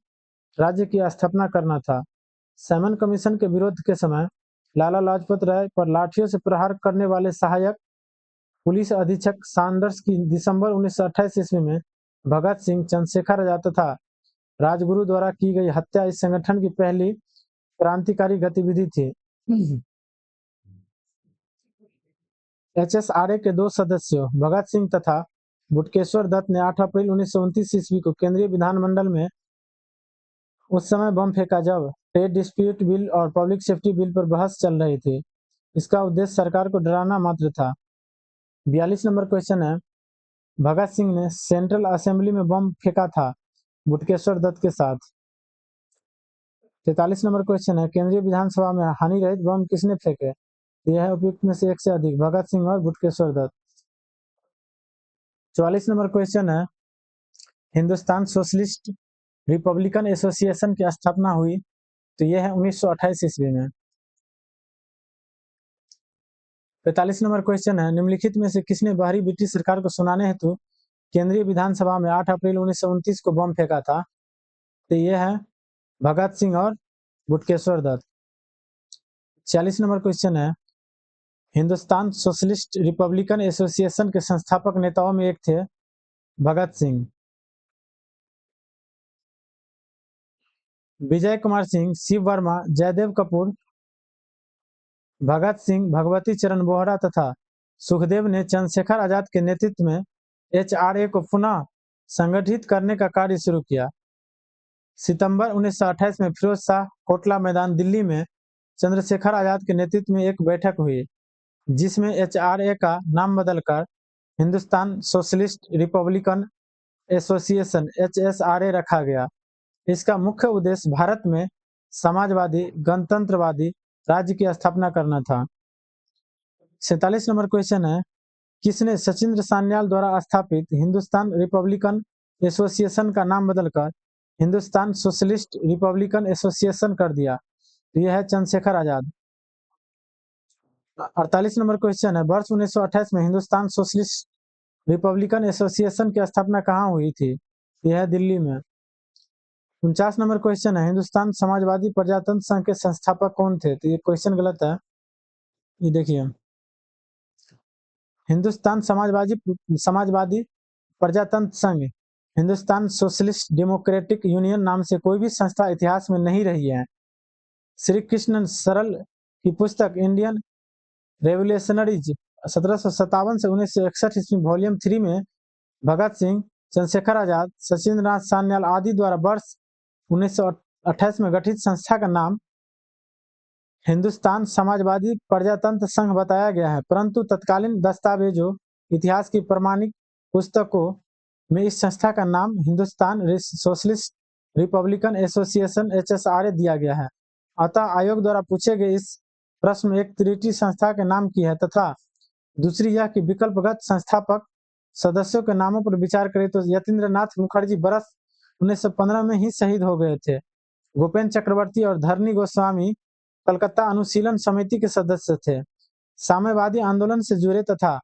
राज्य की स्थापना करना था। सैमन कमीशन के विरोध के समय लाला लाजपत राय पर लाठियों से प्रहार करने वाले सहायक पुलिस अधीक्षक सैंडर्स की दिसंबर 1928 ईस्वी में भगत सिंह, चंद्रशेखर आजाद तथा राजगुरु द्वारा की गई हत्या इस संगठन की पहली क्रांतिकारी गतिविधि थी। HSRA के दो सदस्यों भगत सिंह तथा बुटकेश्वर दत्त ने 8 अप्रैल 1929 ईस्वी को केंद्रीय विधानमंडल में उस समय बम फेंका जब ट्रेड डिस्प्यूट बिल और पब्लिक सेफ्टी बिल पर बहस चल रही थी। इसका उद्देश्य सरकार को डराना मात्र था। 42 नंबर क्वेश्चन है, भगत सिंह ने सेंट्रल असेंबली में बम फेंका था बुटकेश्वर दत्त के साथ। 43 नंबर क्वेश्चन है, केंद्रीय विधानसभा में हानि रहित बम किसने फेंके? यह है उपयुक्त में से एक से अधिक, भगत सिंह और बुटकेश्वर दत्त। 44 नंबर क्वेश्चन है, हिंदुस्तान सोशलिस्ट रिपब्लिकन एसोसिएशन की स्थापना हुई? तो यह है 1928 ईस्वी में। 45 नंबर क्वेश्चन है, निम्नलिखित में से किसने बाहरी ब्रिटिश सरकार को सुनाने हेतु केंद्रीय विधानसभा में 8 अप्रैल 1929 को बम फेंका था? तो यह है भगत सिंह और बुटकेश्वर दत्त। 46 नंबर क्वेश्चन है, हिंदुस्तान सोशलिस्ट रिपब्लिकन एसोसिएशन के संस्थापक नेताओं में एक थे भगत सिंह। विजय कुमार सिंह, शिव वर्मा, जयदेव कपूर, भगत सिंह, भगवती चरण बोहरा तथा सुखदेव ने चंद्रशेखर आजाद के नेतृत्व में एचआरए को पुनः संगठित करने का कार्य शुरू किया। सितंबर 1928 में फिरोज शाह कोटला मैदान दिल्ली में चंद्रशेखर आजाद के नेतृत्व में एक बैठक हुई, जिसमें एचआरए का नाम बदलकर Hindustan Socialist Republican association (HSRA) रखा गया। इसका मुख्य उद्देश्य भारत में समाजवादी गणतंत्रवादी राज्य की स्थापना करना था। 47 नंबर क्वेश्चन है, किसने सचिंद्र सान्याल द्वारा स्थापित हिंदुस्तान रिपब्लिकन एसोसिएशन का नाम बदलकर हिंदुस्तान सोशलिस्ट रिपब्लिकन एसोसिएशन कर दिया? तो यह है चंद्रशेखर आजाद। 48 नंबर क्वेश्चन है, वर्ष 1928 में हिंदुस्तान सोशलिस्ट रिपब्लिकन एसोसिएशन की स्थापना कहाँ हुई थी? यह है दिल्ली में। 49 नंबर क्वेश्चन है, हिंदुस्तान समाजवादी प्रजातंत्र संघ के संस्थापक कौन थे? तो ये क्वेश्चन गलत है। ये देखिए, हिंदुस्तान समाजवादी प्रजातंत्र संघ हिंदुस्तान सोशलिस्ट डेमोक्रेटिक यूनियन नाम से कोई भी संस्था इतिहास में नहीं रही है। श्री कृष्ण सरल की पुस्तक इंडियन रेवोल्यूशनरीज 1757 से 1961 ईस्वी वॉल्यूम 3 में भगत सिंह, चंद्रशेखर आजाद, सचिंद्र नाथ सान्याल आदि द्वारा वर्ष 1928 में गठित संस्था का नाम हिंदुस्तान समाजवादी प्रजातंत्र संघ बताया गया है, परंतु तत्कालीन दस्तावेजों, इतिहास की प्रमाणिक पुस्तकों में इस संस्था का नाम Hindustan Socialist Republican association (HSRA) दिया गया है। अतः आयोग द्वारा पूछे गए इस प्रश्न में एक त्रुटि संस्था के नाम की है तथा दूसरी यह कि विकल्पगत संस्थापक सदस्यों के नामों पर विचार करें तो यतीन्द्र नाथ मुखर्जी वर्ष 1915 में ही शहीद हो गए थे। गोपेन्द्र चक्रवर्ती और धरनी गोस्वामी कलकत्ता अनुशीलन समिति के सदस्य थे, साम्यवादी आंदोलन से जुड़े तथा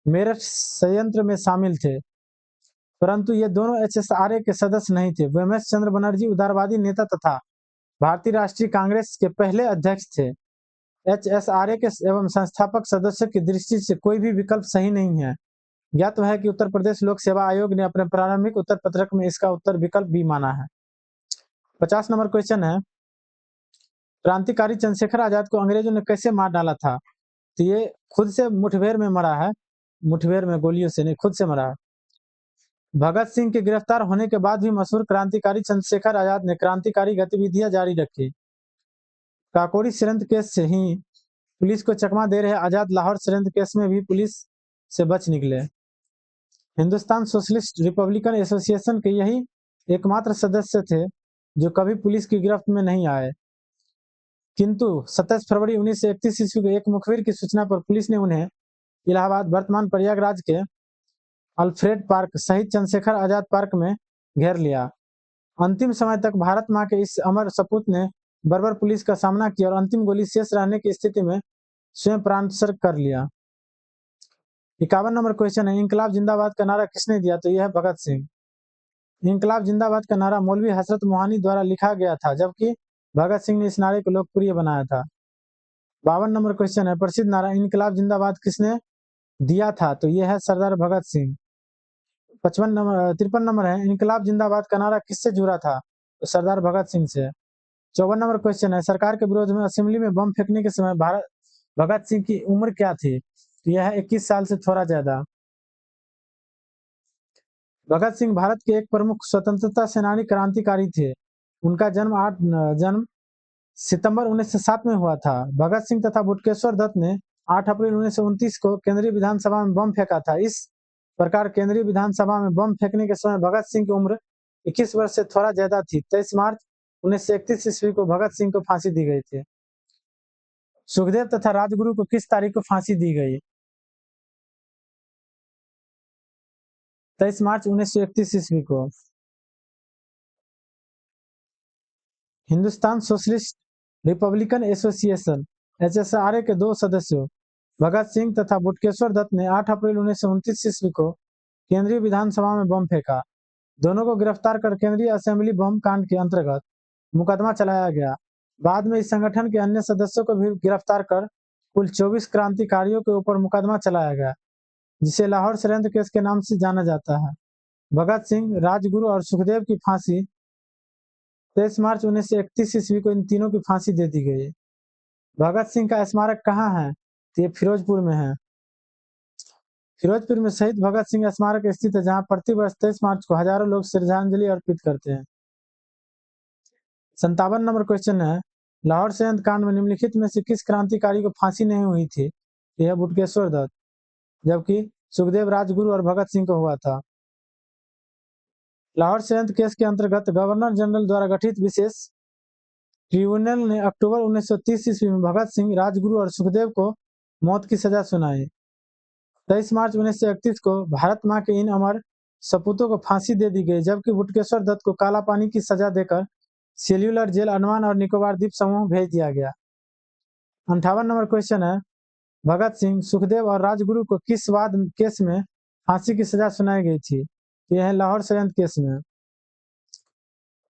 मेरठ संयंत्र में शामिल थे, परंतु ये दोनों HSRA के सदस्य नहीं थे। वेमस चंद्र बनर्जी उदारवादी नेता तथा भारतीय राष्ट्रीय कांग्रेस के पहले अध्यक्ष थे। HSRA के एवं संस्थापक सदस्यों की दृष्टि से कोई भी विकल्प सही नहीं है। ज्ञात है कि उत्तर प्रदेश लोक सेवा आयोग ने अपने प्रारंभिक उत्तर पत्रक में इसका उत्तर विकल्प भी माना है। 50 नंबर क्वेश्चन है, क्रांतिकारी चंद्रशेखर आजाद को अंग्रेजों ने कैसे मार डाला था? तो ये खुद से मुठभेड़ में मरा है, मुठभेड़ में गोलियों से नहीं, खुद से मरा है। भगत सिंह के गिरफ्तार होने के बाद भी मशहूर क्रांतिकारी चंद्रशेखर आजाद ने क्रांतिकारी गतिविधियां जारी रखी। काकोरी षड्यंत्र केस से ही पुलिस को चकमा दे रहे आजाद लाहौर षड्यंत्र केस में भी पुलिस से बच निकले। हिंदुस्तान सोशलिस्ट रिपब्लिकन एसोसिएशन के यही एकमात्र सदस्य थे जो कभी पुलिस की गिरफ्त में नहीं आए, किंतु 27 फरवरी 1931 ईस्वी को एक मुखबिर की सूचना पर पुलिस ने उन्हें इलाहाबाद वर्तमान प्रयागराज के अल्फ्रेड पार्क सहित चंद्रशेखर आजाद पार्क में घेर लिया। अंतिम समय तक भारत मां के इस अमर सपूत ने बर्बर पुलिस का सामना किया और अंतिम गोली शेष रहने की स्थिति में स्वयं प्राणोत्सर्ग कर लिया। 51 नंबर क्वेश्चन है, इंकलाब जिंदाबाद का नारा किसने दिया? तो यह है भगत सिंह। इंकलाब जिंदाबाद का नारा मौलवी हजरत मोहानी द्वारा लिखा गया था, जबकि भगत सिंह ने इस नारे को लोकप्रिय बनाया था। 52 नंबर क्वेश्चन है, प्रसिद्ध नारा इंकलाब जिंदाबाद किसने दिया था? तो यह है सरदार भगत सिंह। 53 नंबर है, इंकलाब जिंदाबाद का नारा किससे जुड़ा था? तो सरदार भगत सिंह से। 54 नंबर क्वेश्चन है, सरकार के विरोध में असेंबली में बम फेंकने के समय भगत सिंह की उम्र क्या थी? तो यह है 21 साल से थोड़ा ज्यादा। भगत सिंह भारत के एक प्रमुख स्वतंत्रता सेनानी क्रांतिकारी थे। उनका जन्म सितंबर 1907 में हुआ था। भगत सिंह तथा बटुकेश्वर दत्त ने 8 अप्रैल 1929 को केंद्रीय विधानसभा में बम फेंका था। इस प्रकार केंद्रीय विधानसभा में बम फेंकने के समय भगत सिंह की उम्र 21 वर्ष से थोड़ा ज्यादा थी। 23 मार्च 1931 ईस्वी को भगत सिंह को फांसी दी गई थी। सुखदेव तथा राजगुरु को किस तारीख को फांसी दी गई? 23 मार्च 1931 ईस्वी को। Hindustan Socialist Republican association (HSRA) के दो सदस्यों भगत सिंह तथा बटुकेश्वर दत्त ने 8 अप्रैल 1929 ईस्वी को केंद्रीय विधानसभा में बम फेंका। दोनों को गिरफ्तार कर केंद्रीय असेंबली बम कांड के अंतर्गत मुकदमा चलाया गया। बाद में इस संगठन के अन्य सदस्यों को भी गिरफ्तार कर कुल 24 क्रांतिकारियों के ऊपर मुकदमा चलाया गया, जिसे लाहौर षड्यंत्र केस के नाम से जाना जाता है। भगत सिंह, राजगुरु और सुखदेव की फांसी 23 मार्च 1931 ईस्वी को इन तीनों की फांसी दे दी गई। भगत सिंह का स्मारक कहाँ है? तो ये फिरोजपुर में है। फिरोजपुर में शहीद भगत सिंह स्मारक स्थित है, जहां प्रति वर्ष 23 मार्च को हजारों लोग श्रद्धांजलि अर्पित करते हैं। 57 नंबर क्वेश्चन है, लाहौर संयंत्र कांड में निम्नलिखित में से किस क्रांतिकारी को फांसी नहीं हुई थी? यह बटुकेश्वर दत्त, जबकि सुखदेव, राजगुरु और भगत सिंह को हुआ था। लाहौर संयंत्र केस के अंतर्गत गवर्नर जनरल द्वारा गठित विशेष ट्रिब्यूनल ने अक्टूबर 1930 ईस्वी में भगत सिंह, राजगुरु और सुखदेव को मौत की सजा सुनाई। 23 मार्च 1931 को भारत मां के इन अमर सपूतों को फांसी दे दी गई, जबकि बटुकेश्वर दत्त को काला पानी की सजा देकर सेल्यूलर जेल अंडमान और निकोबार द्वीप समूह भेज दिया गया। 58 नंबर क्वेश्चन है, भगत सिंह, सुखदेव और राजगुरु को किस वाद केस में फांसी की सजा सुनाई गई थी? यह है लाहौर संयंत्र केस में।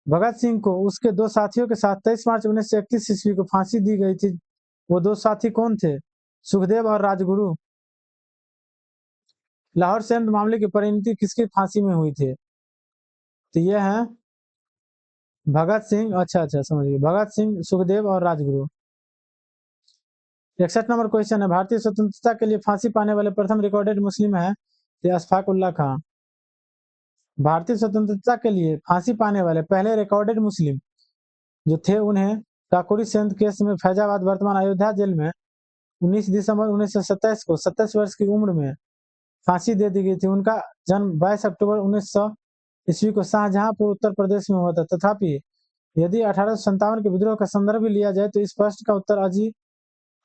भगत सिंह को उसके दो साथियों के साथ 23 मार्च 1931 ईस्वी को फांसी दी गई थी। वो दो साथी कौन थे? सुखदेव और राजगुरु। लाहौर संयंत्र मामले की परिणति किसकी फांसी में हुई थी? तो यह है भगत सिंह। अच्छा समझ गए, भगत सिंह, सुखदेव और राजगुरु। 61 नंबर क्वेश्चन है, भारतीय स्वतंत्रता के लिए फांसी पाने वाले प्रथम रिकॉर्डेड मुस्लिम है अशफाक उल्लाह खां। भारतीय स्वतंत्रता के लिए फांसी पाने वाले पहले रिकॉर्डेड मुस्लिम जो थे, उन्हें काकोरी संयंत्र केस में फैजाबाद वर्तमान अयोध्या जेल में 19 दिसंबर 1927 को 27 वर्ष की उम्र में फांसी दे दी गई थी। उनका जन्म 22 अक्टूबर 1900 ईस्वी को शाहजहांपुर उत्तर प्रदेश में हुआ था। तथापि यदि 1857 के विद्रोह का संदर्भ लिया जाए तो इस प्रश्न का उत्तर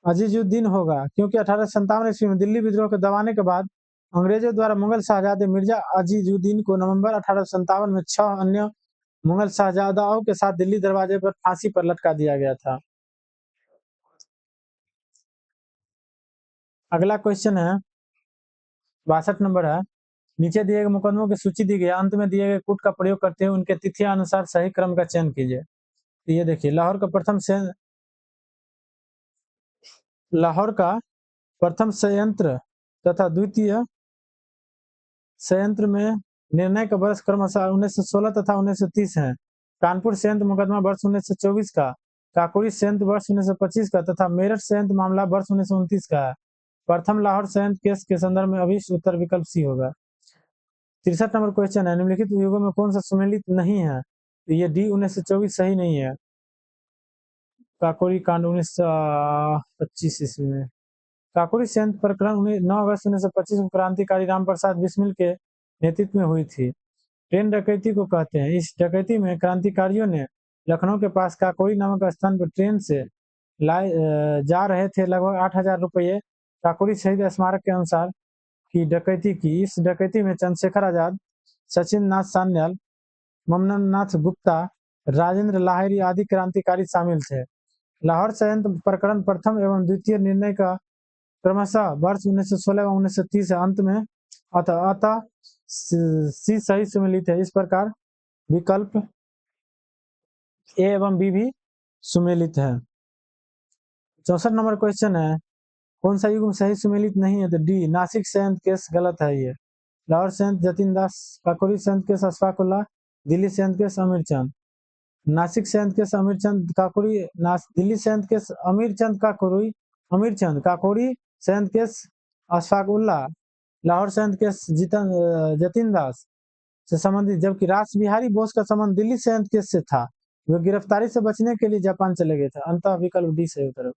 अजीजुद्दीन होगा, क्योंकि 1857 ईस्वी में दिल्ली विद्रोह को दबाने के बाद अंग्रेजों द्वारा मुगल शाहजादे मिर्जा अजीजुद्दीन को नवंबर 1857 में 6 अन्य मुगल शाहजादाओं के साथ दिल्ली दरवाजे पर फांसी पर लटका दिया गया था। अगला क्वेश्चन है 62 नंबर है, नीचे दिए गए मुकदमों की सूची दी गई, अंत में दिए गए कूट का प्रयोग करते हुए उनके तिथियां अनुसार सही क्रम का चयन कीजिए। तो ये देखिए, लाहौर का प्रथम संयंत्र तथा द्वितीय संयंत्र में निर्णय का वर्ष क्रमशः 1916 तथा 1930 है। कानपुर संयंत्र मुकदमा वर्ष 1924 का, काकोरी संयंत्र वर्ष 1925 का तथा मेरठ संयंत्र मामला वर्ष 1929 का है। प्रथम लाहौर संयंत्र केस के संदर्भ में अभी उत्तर विकल्प सी होगा। 63 नंबर क्वेश्चन है, निम्नलिखित युगों में कौन सा सुमेलित नहीं है? तो ये डी 1924 सही नहीं है। काकोरी कांड 1925 ईस्वी में। काकोरी संयंत्र प्रकरण 9 अगस्त 1925 को क्रांतिकारी रामप्रसाद बिस्मिल के नेतृत्व में हुई थी। ट्रेन डकैती को कहते हैं। इस डकैती में क्रांतिकारियों ने लखनऊ के पास काकोरी नामक स्थान पर ट्रेन से जा रहे थे लगभग 8,000 रुपये काकोरी शहीद स्मारक के अनुसार की डकैती की। इस डकैती में चंद्रशेखर आजाद, सचिन नाथ सान्याल, ममन नाथ गुप्ता, राजेंद्र लाहिरी आदि क्रांतिकारी शामिल थे। लाहौर संयंत्र प्रकरण प्रथम एवं द्वितीय निर्णय का क्रमशः वर्ष 1916 एवं 1930 अंत में अतः सी सही सुमेलित है। इस प्रकार विकल्प ए एवं बी भी सुमेलित है। 64 नंबर क्वेश्चन है, कौन सा युग्म सही सुमेलित नहीं है? तो डी नासिक संयंत्र केस गलत है। ये लाहौर संयंत्र जतिन दास, काकोरी संयंत्र केस अशफाक उल्लाह, दिल्ली संयंत्र केस अमीर चंद। नासिक संयंत्र केस अमीर चंद काकोरी, दिल्ली संयंत्र केस अमीर चंद काकोरी संयंत्र केस अशफाक उल्लाह, लाहौर संयंत्र केस जतिन दास से संबंधित, जबकि रास बिहारी बोस का संबंध दिल्ली संयंत्र केस से था। वे गिरफ्तारी से बचने के लिए जापान चले गए थे। अंततः विकल्प डी सही उत्तर।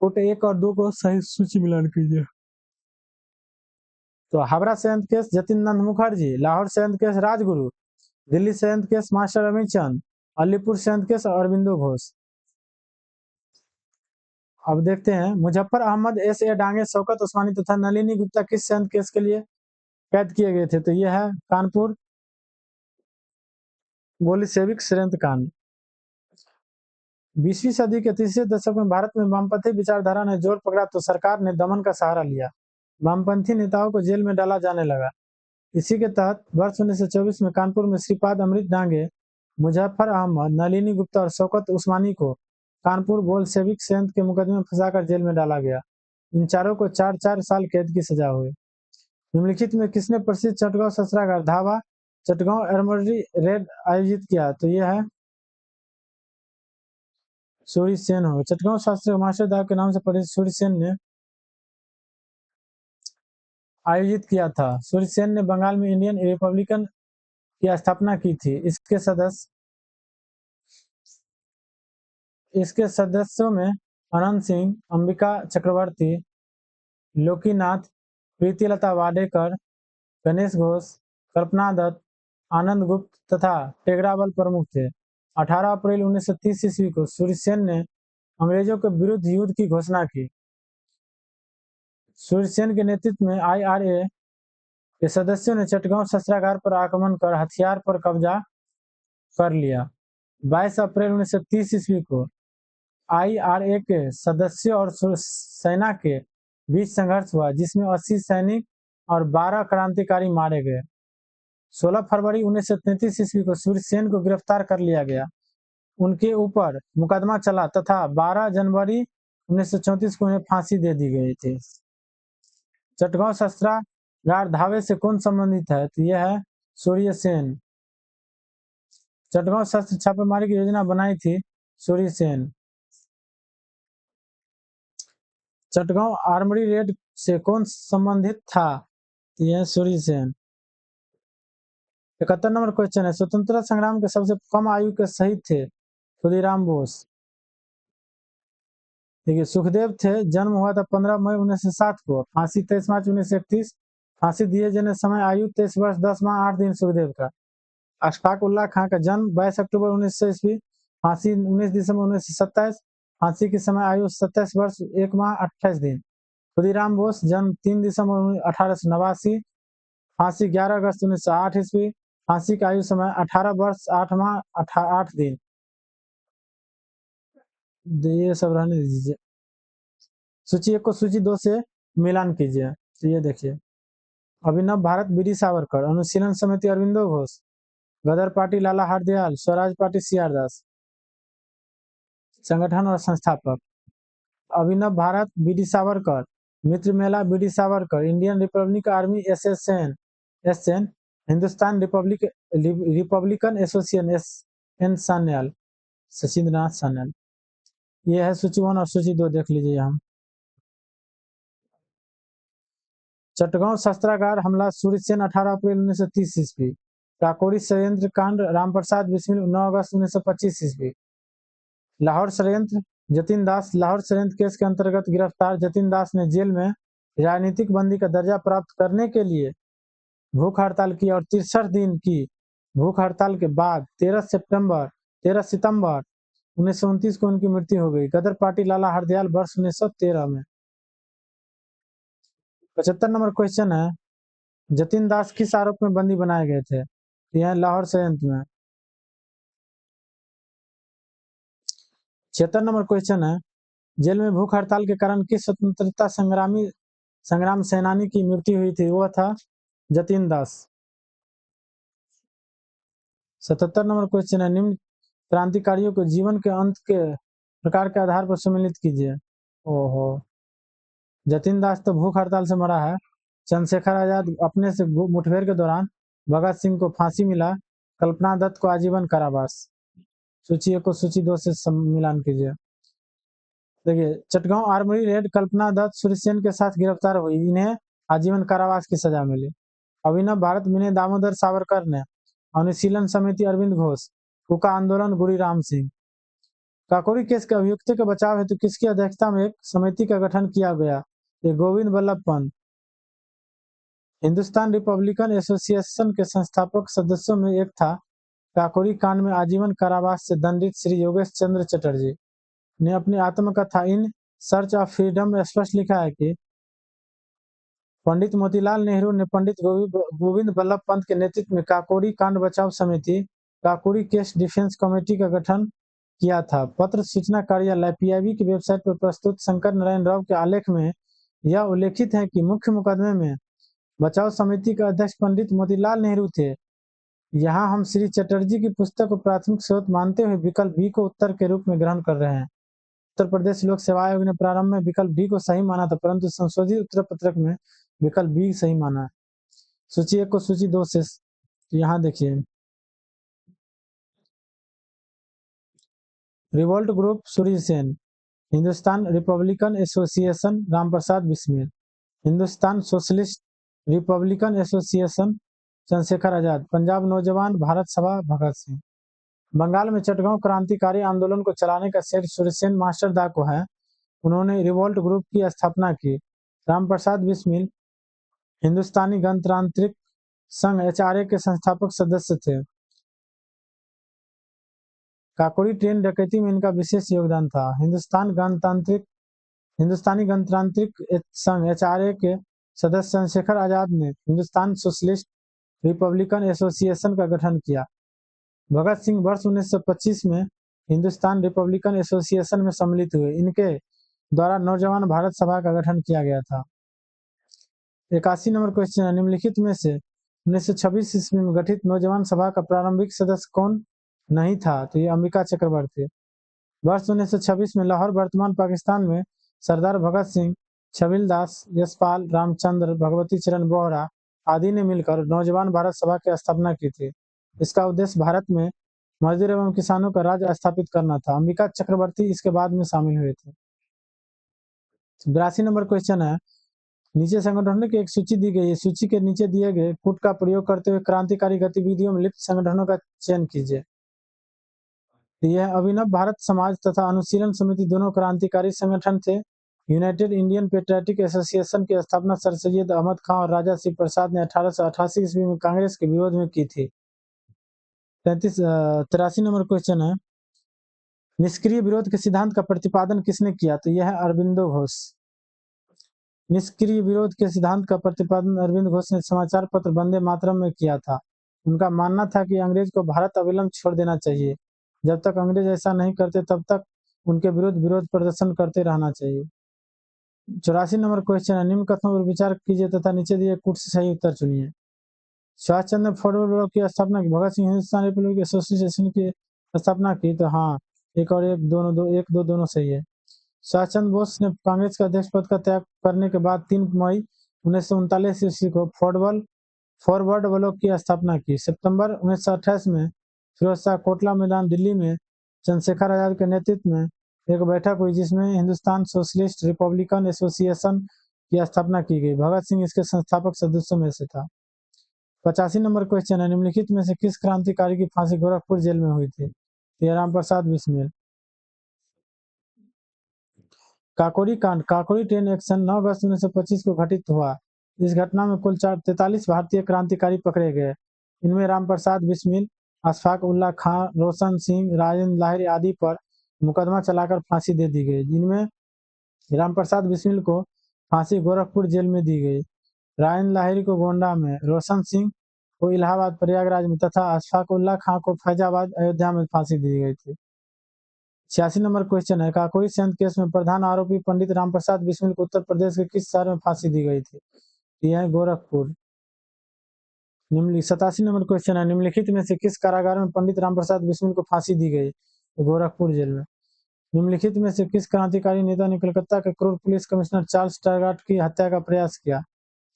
कोट 1 और 2 को सही सूची मिलान कीजिए। तो हावड़ा संयंत्र केस जतिन नंद मुखर्जी, लाहौर संयंत्र केस राजगुरु, दिल्ली संयंत्र केस मास्टर अमीर चंद, अलीपुर संयंत्र केस अरविंदो घोष। अब देखते हैं, मुजफ्फर अहमद, S.A. डांगे, शौकत उस्मानी तथा नलिनी गुप्ता किस संयंत्र केस के लिए कैद किए गए थे? तो यह है कानपुर बोलिशेविक षड्यंत्र कांड। 20वीं सदी के तीसरे दशक में भारत में वामपंथी विचारधारा ने जोर पकड़ा तो सरकार ने दमन का सहारा लिया। वामपंथी नेताओं को जेल में डाला जाने लगा। इसी के तहत वर्ष 1924 में कानपुर में श्रीपाद अमृत डांगे, मुजफ्फर अहमद, नलिनी गुप्ता और शौकत उस्मानी को कानपुर बोल्शेविक संयंत्र के मुकदमे में फंसाकर जेल में डाला गया। इन चारों को 4-4 साल कैद की सजा हुई। निम्नलिखित में किसने प्रसिद्ध चटगांव शस्त्रागार, धावा चटगांव आर्मरी रेड आयोजित किया? तो यह है सूर्य सेन हो। चटगांव शास्त्री मास्टर दाव के नाम से परिचित सूर्य सेन ने आयोजित किया था। सूर्य सेन ने बंगाल में इंडियन रिपब्लिकन की स्थापना की थी। इसके सदस्यों में अनंत सिंह, अंबिका चक्रवर्ती, लोकीनाथ, प्रीतिलता वाडेकर, गणेश घोष, कल्पना दत्त, आनंद गुप्त तथा टेगरावल प्रमुख थे। 18 अप्रैल 1930 ईस्वी को सूर्यसेन ने अंग्रेजों के विरुद्ध युद्ध की घोषणा की। सूर्यसेन के नेतृत्व में IRA के सदस्यों ने चटगांव शस्त्रागार पर आक्रमण कर हथियार पर कब्जा कर लिया। 22 अप्रैल 1930 ईस्वी को IRA के सदस्यों और सेना के बीच संघर्ष हुआ, जिसमें 80 सैनिक और 12 क्रांतिकारी मारे गए। 16 फरवरी 1933 ईस्वी को सूर्यसेन को गिरफ्तार कर लिया गया। उनके ऊपर मुकदमा चला तथा 12 जनवरी 1934 को उन्हें फांसी दे दी गई थी। चटगांव शस्त्रागार धावे से कौन संबंधित है? तो यह है सूर्यसेन। चटगांव शस्त्र छापेमारी की योजना बनाई थी सूर्यसेन। चटगांव आर्मरी रेड से कौन संबंधित था? यह सूर्यसेन। 71 नंबर क्वेश्चन है, स्वतंत्रता संग्राम के सबसे कम आयु के शहीद थे? खुदीराम बोस। देखिए, सुखदेव थे, जन्म हुआ था 15 मई 1960 को, फांसी 23 मार्च 1931, फांसी दिए जाने समय आयु 23 वर्ष 10 माह 8 दिन सुखदेव का। अशफाक उल्लाह खां का जन्म 22 अक्टूबर 1900 ईस्वी, फांसी 19 दिसंबर 1927, फांसी के समय आयु 27 वर्ष 1 माह 28 दिन। खुदीराम बोस जन्म 3 दिसंबर 1889, फांसी 11 अगस्त 1908 ईस्वी, फांसी का आयु समय 18 वर्ष 8 माह 8 दिन। ये सब रहने दीजिए। सूची 1 को सूची 2 से मिलान कीजिए। तो ये देखिए, अभिनव भारत BD सावरकर, अनुशीलन समिति अरविंदो घोष, गदर पार्टी लाला हरदयाल, स्वराज पार्टी CR दास। संगठन और संस्थापक अभिनव भारत BD सावरकर, मित्र मेला BD Savarkar, Indian Republic army SN, Hindustan Republican association SN Sanyal, Sachindranath Sanyal. ये है सूची 1 और सूची 2 देख लीजिए। हम चटगांव शस्त्रागार हमला सूर्यसेन 18 अप्रैल 1930 ईस्वी, काकोरी षड्यंत्र कांड रामप्रसाद बिस्मिल 9 अगस्त 1925 ईस्वी, लाहौर षड्यंत्र जतिन दास, लाहौर षड्यंत्र केस के अंतर्गत गिरफ्तार जतिन दास ने जेल में राजनीतिक बंदी का दर्जा प्राप्त करने के लिए भूख हड़ताल की और 63 दिन की भूख हड़ताल के बाद 13 सितंबर 1929 को उनकी मृत्यु हो गई। गदर पार्टी लाला हरदयाल वर्ष 1913 में। 75 नंबर क्वेश्चन है, जतिन दास किस आरोप में बंदी बनाए गए थे? यह लाहौर षड्यंत्र में। 76 नंबर क्वेश्चन है, जेल में भूख हड़ताल के कारण किस स्वतंत्रता संग्राम सेनानी की मृत्यु हुई थी? वह था जतिन दास। 77 नंबर क्वेश्चन है, निम्न क्रांतिकारियों को जीवन के अंत के प्रकार के आधार पर सम्मिलित कीजिए। ओहो, जतिन दास तो भूख हड़ताल से मरा है। चंद्रशेखर आजाद अपने से मुठभेड़ के दौरान, भगत सिंह को फांसी मिला, कल्पना दत्त को आजीवन कारावास। सूची 1 को सूची 2 से सम्मिलान कीजिए। देखिए, चटगांव आर्मरी रेड कल्पना दत्त सूर्यसेन के साथ गिरफ्तार हुई, इन्हें आजीवन कारावास की सजा मिली। अभिनव भारत विनय दामोदर सावरकर ने, अनुशीलन समिति अरविंद घोष, हुक्का आंदोलन गुरी राम सिंह। काकोरी केस के अभियुक्तों के बचाव हेतु किसकी अध्यक्षता में एक समिति का गठन किया गया? ये गोविंद बल्लभ पंत। हिंदुस्तान रिपब्लिकन एसोसिएशन के संस्थापक सदस्यों में एक था। काकोरी कांड में आजीवन कारावास से दंडित श्री योगेश चंद्र चटर्जी ने अपनी आत्मकथा इन सर्च ऑफ फ्रीडम में स्पष्ट लिखा है कि पंडित मोतीलाल नेहरू ने पंडित गोविंद बल्लभ पंत के नेतृत्व में काकोरी कांड बचाव समिति, काकोरी केस डिफेंस कमेटी का गठन किया था। पत्र सूचना कार्यालय PIB की वेबसाइट पर प्रस्तुत शंकर नारायण राव के आलेख में यह उल्लेखित है कि मुख्य मुकदमे में बचाव समिति के अध्यक्ष पंडित मोतीलाल नेहरू थे। यहाँ हम श्री चटर्जी की पुस्तक को प्राथमिक स्रोत मानते हुए विकल्प B को उत्तर के रूप में ग्रहण कर रहे हैं। उत्तर प्रदेश लोक सेवा आयोग ने प्रारंभ में विकल्प B को सही माना था, परंतु संशोधित उत्तर पत्रक में विकल्प B सही माना है। सूची 1 को सूची 2 से तो यहाँ देखिए, revolt group Surya Sen, Hindustan Republican Association Ramprasad Bismil, Hindustan Socialist Republican Association Chandrashekhar Azad, Punjab Naujawan Bharat सभा भगत सिंह। बंगाल में चटगांव क्रांतिकारी आंदोलन को चलाने का श्रेय सूर्यसेन मास्टर दा को है। उन्होंने रिवोल्ट ग्रुप की स्थापना की। रामप्रसाद बिस्मिल हिंदुस्तानी गणतांत्रिक संघ एचआरए के संस्थापक सदस्य थे। काकोरी ट्रेन डकैती में इनका विशेष योगदान था। हिंदुस्तानी गणतांत्रिक संघ एचआरए के सदस्य चंद्रशेखर आजाद ने हिंदुस्तान सोशलिस्ट रिपब्लिकन एसोसिएशन का गठन किया। भगत सिंह वर्ष 1925 में हिंदुस्तान रिपब्लिकन एसोसिएशन में सम्मिलित हुए। इनके द्वारा नौजवान भारत सभा का गठन किया गया था। 81 नंबर क्वेश्चन है, निम्नलिखित में से 1926 ईस्वी में गठित नौजवान सभा का प्रारंभिक सदस्य कौन नहीं था? तो ये अंबिका चक्रवर्ती। वर्ष 1926 में लाहौर वर्तमान पाकिस्तान में सरदार भगत सिंह, छबिलदास, यशपाल, रामचंद्र, भगवती चरण बोहरा आदि ने मिलकर नौजवान भारत सभा की स्थापना की थी। इसका उद्देश्य भारत में मजदूर एवं किसानों का राज्य स्थापित करना था। अंबिका चक्रवर्ती इसके बाद में शामिल हुए थे। 82 नंबर क्वेश्चन है, नीचे संगठनों की एक सूची दी गई है। सूची के नीचे दिए गए कूट का प्रयोग करते हुए क्रांतिकारी गतिविधियों में लिप्त संगठनों का चयन कीजिए। यह अभिनव भारत समाज तथा अनुशीलन समिति दोनों क्रांतिकारी संगठन थे। यूनाइटेड इंडियन पेट्रियाटिक एसोसिएशन की स्थापना सर सैयद अहमद खां और राजा शिव प्रसाद ने 1888 ईस्वी में कांग्रेस के विरोध में की थी। 83 नंबर क्वेश्चन है, निष्क्रिय विरोध के सिद्धांत का प्रतिपादन किसने किया? तो यह है अरविंदो घोष। निष्क्रिय विरोध के सिद्धांत का प्रतिपादन अरविंद घोष ने समाचार पत्र वंदे मातरम में किया था। उनका मानना था कि अंग्रेज को भारत अविलंब छोड़ देना चाहिए। जब तक अंग्रेज ऐसा नहीं करते तब तक उनके विरोध प्रदर्शन करते रहना चाहिए। 84 नंबर क्वेश्चन है, निम्न कथनों पर विचार कीजिए तथा नीचे दिए कूट से सही उत्तर चुनिए। सुभाष चंद्र फॉरवर्ड ब्लॉक की स्थापना की। भगत सिंह हिंदुस्तान रिपब्लिक एसोसिएशन की स्थापना की। तो हाँ, एक और एक दोनों सही है। सुभाष चंद्र बोस ने कांग्रेस के अध्यक्ष पद का त्याग करने के बाद 3 मई 1939 ईस्वी को फॉरवर्ड ब्लॉक की स्थापना की। सितंबर 1928 में फिरोज शाह कोटला मैदान दिल्ली में चंद्रशेखर आजाद के नेतृत्व में एक बैठक हुई जिसमें हिंदुस्तान सोशलिस्ट रिपब्लिकन एसोसिएशन की स्थापना की गई। भगत सिंह इसके संस्थापक सदस्यों में से था। 85 नंबर क्वेश्चन है, निम्नलिखित में से किस क्रांतिकारी की फांसी गोरखपुर जेल में हुई थी? रामप्रसाद बिस्मिल। काकोरी कांड। काकोरी ट्रेन एक्शन 9 अगस्त 1925 को घटित हुआ। इस घटना में कुल 43 भारतीय क्रांतिकारी पकड़े गए। इनमें रामप्रसाद बिस्मिल, अशफाक उल्लाह खां, रोशन सिंह, राजेंद्र लाहिरी आदि पर मुकदमा चलाकर फांसी दे दी गई। जिनमें रामप्रसाद बिस्मिल को फांसी गोरखपुर जेल में दी गई, राजेंद्र लाहिरी को गोंडा में, रोशन सिंह को इलाहाबाद प्रयागराज में तथा अशफाक उल्लाह खां को फैजाबाद अयोध्या में फांसी दी गई थी। 86 नंबर क्वेश्चन है, काकोरी संयंत्र केस में प्रधान आरोपी पंडित रामप्रसाद बिस्मिल को उत्तर प्रदेश के किस शहर में फांसी दी गई थी? यह है गोरखपुर। 87 नंबर क्वेश्चन है, निम्नलिखित में से किस कारागार में पंडित रामप्रसाद बिस्मिल को फांसी दी गई? गोरखपुर जेल में। निम्नलिखित में से किस क्रांतिकारी नेता ने कलकत्ता के क्रूर पुलिस कमिश्नर चार्ल्स टैगॉर की हत्या का प्रयास किया?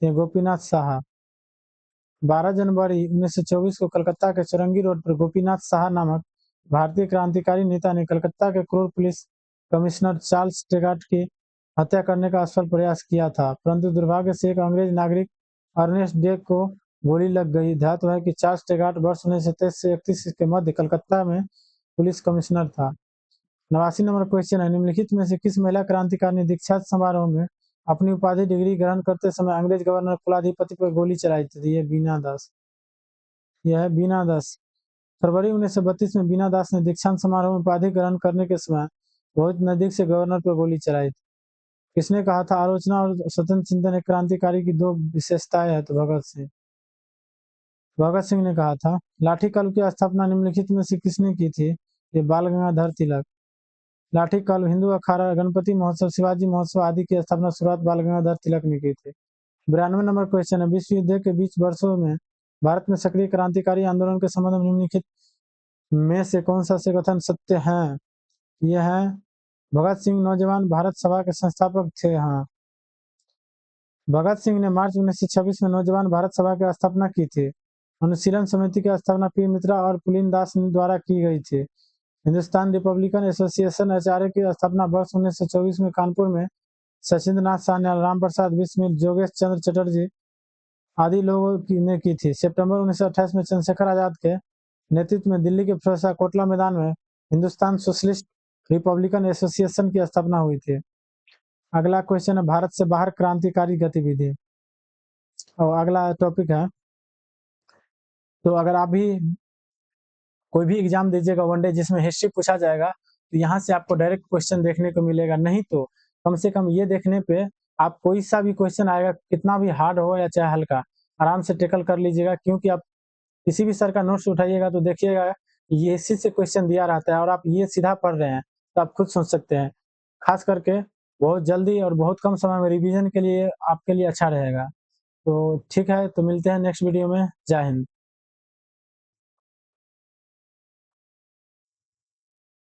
गोपीनाथ साहा। 12 जनवरी 1924 को कलकत्ता के चौरंगी रोड पर गोपीनाथ साहा नामक भारतीय क्रांतिकारी नेता ने कलकत्ता के क्रूर पुलिस कमिश्नर चार्ल्स टैगॉर की हत्या करने का असफल प्रयास किया था, परंतु दुर्भाग्य से एक अंग्रेज नागरिक अर्नेस्ट डे को गोली लग गई। ध्यात है कि चार्ल्स टैगॉर वर्ष 1923 से 31 के मध्य कलकत्ता में पुलिस कमिश्नर था। 89 नंबर क्वेश्चन है, निम्नलिखित में से किस महिला क्रांतिकारी ने दीक्षांत समारोह में अपनी उपाधि डिग्री ग्रहण करते समय अंग्रेज गवर्नर कुलाधिपति पर गोली चलाई थी? यह बीना दास। यह है बीना दास। फरवरी 1932 में बीना दास ने दीक्षांत समारोह में उपाधि ग्रहण करने के समय बहुत नजदीक से गवर्नर पर गोली चलाई थी। किसने कहा था? आलोचना और स्वतंत्र चिंतन एक क्रांतिकारी की 2 विशेषताएं है। तो भगत सिंह ने कहा था। लाठी कल्प की स्थापना निम्नलिखित में से किसने की थी? ये बाल गंगाधर तिलक। लाठी कल्प, हिंदू अखाड़ा, गणपति महोत्सव, शिवाजी महोत्सव आदि की स्थापना शुरुआत बाल गंगाधर तिलक ने की थी। 92 नंबर क्वेश्चन है, विश्व युद्ध के बीच वर्षों में भारत में सक्रिय क्रांतिकारी आंदोलन के संबंध में निम्नलिखित में से कौन सा से कथन सत्य है? यह है भगत सिंह नौजवान भारत सभा के संस्थापक थे। हाँ, भगत सिंह ने मार्च 1926 में नौजवान भारत सभा की स्थापना की थी। अनुशीलन समिति की स्थापना पी मित्रा और पुलिन दास द्वारा की गई थी। हिंदुस्तान रिपब्लिकन एसोसिएशन एचआरए की स्थापना वर्ष 1924 में कानपुर में सचिंद्र नाथ सान्याल, राम प्रसाद बिस्मिल, योगेश चंद्र चटर्जी आदि लोगों ने की थी। सितंबर 1928 में चंद्रशेखर आजाद के नेतृत्व में दिल्ली के फिरोजशाह कोटला मैदान में हिंदुस्तान सोशलिस्ट रिपब्लिकन एसोसिएशन की स्थापना हुई थी। अगला क्वेश्चन है भारत से बाहर क्रांतिकारी गतिविधि, और अगला टॉपिक है, तो अगर आप भी कोई भी एग्जाम दीजिएगा वनडे जिसमें हिस्ट्री पूछा जाएगा तो यहाँ से आपको डायरेक्ट क्वेश्चन देखने को मिलेगा, नहीं तो कम से कम ये देखने पे आप कोई सा भी क्वेश्चन आएगा, कितना भी हार्ड हो या चाहे हल्का, आराम से टेकल कर लीजिएगा। क्योंकि आप किसी भी सर का नोट्स उठाइएगा तो देखिएगा ये इसी से क्वेश्चन दिया रहता है और आप ये सीधा पढ़ रहे हैं तो आप खुद सोच सकते हैं। खास करके बहुत जल्दी और बहुत कम समय में रिवीजन के लिए आपके लिए अच्छा रहेगा। तो ठीक है, तो मिलते हैं नेक्स्ट वीडियो में। जय हिंद।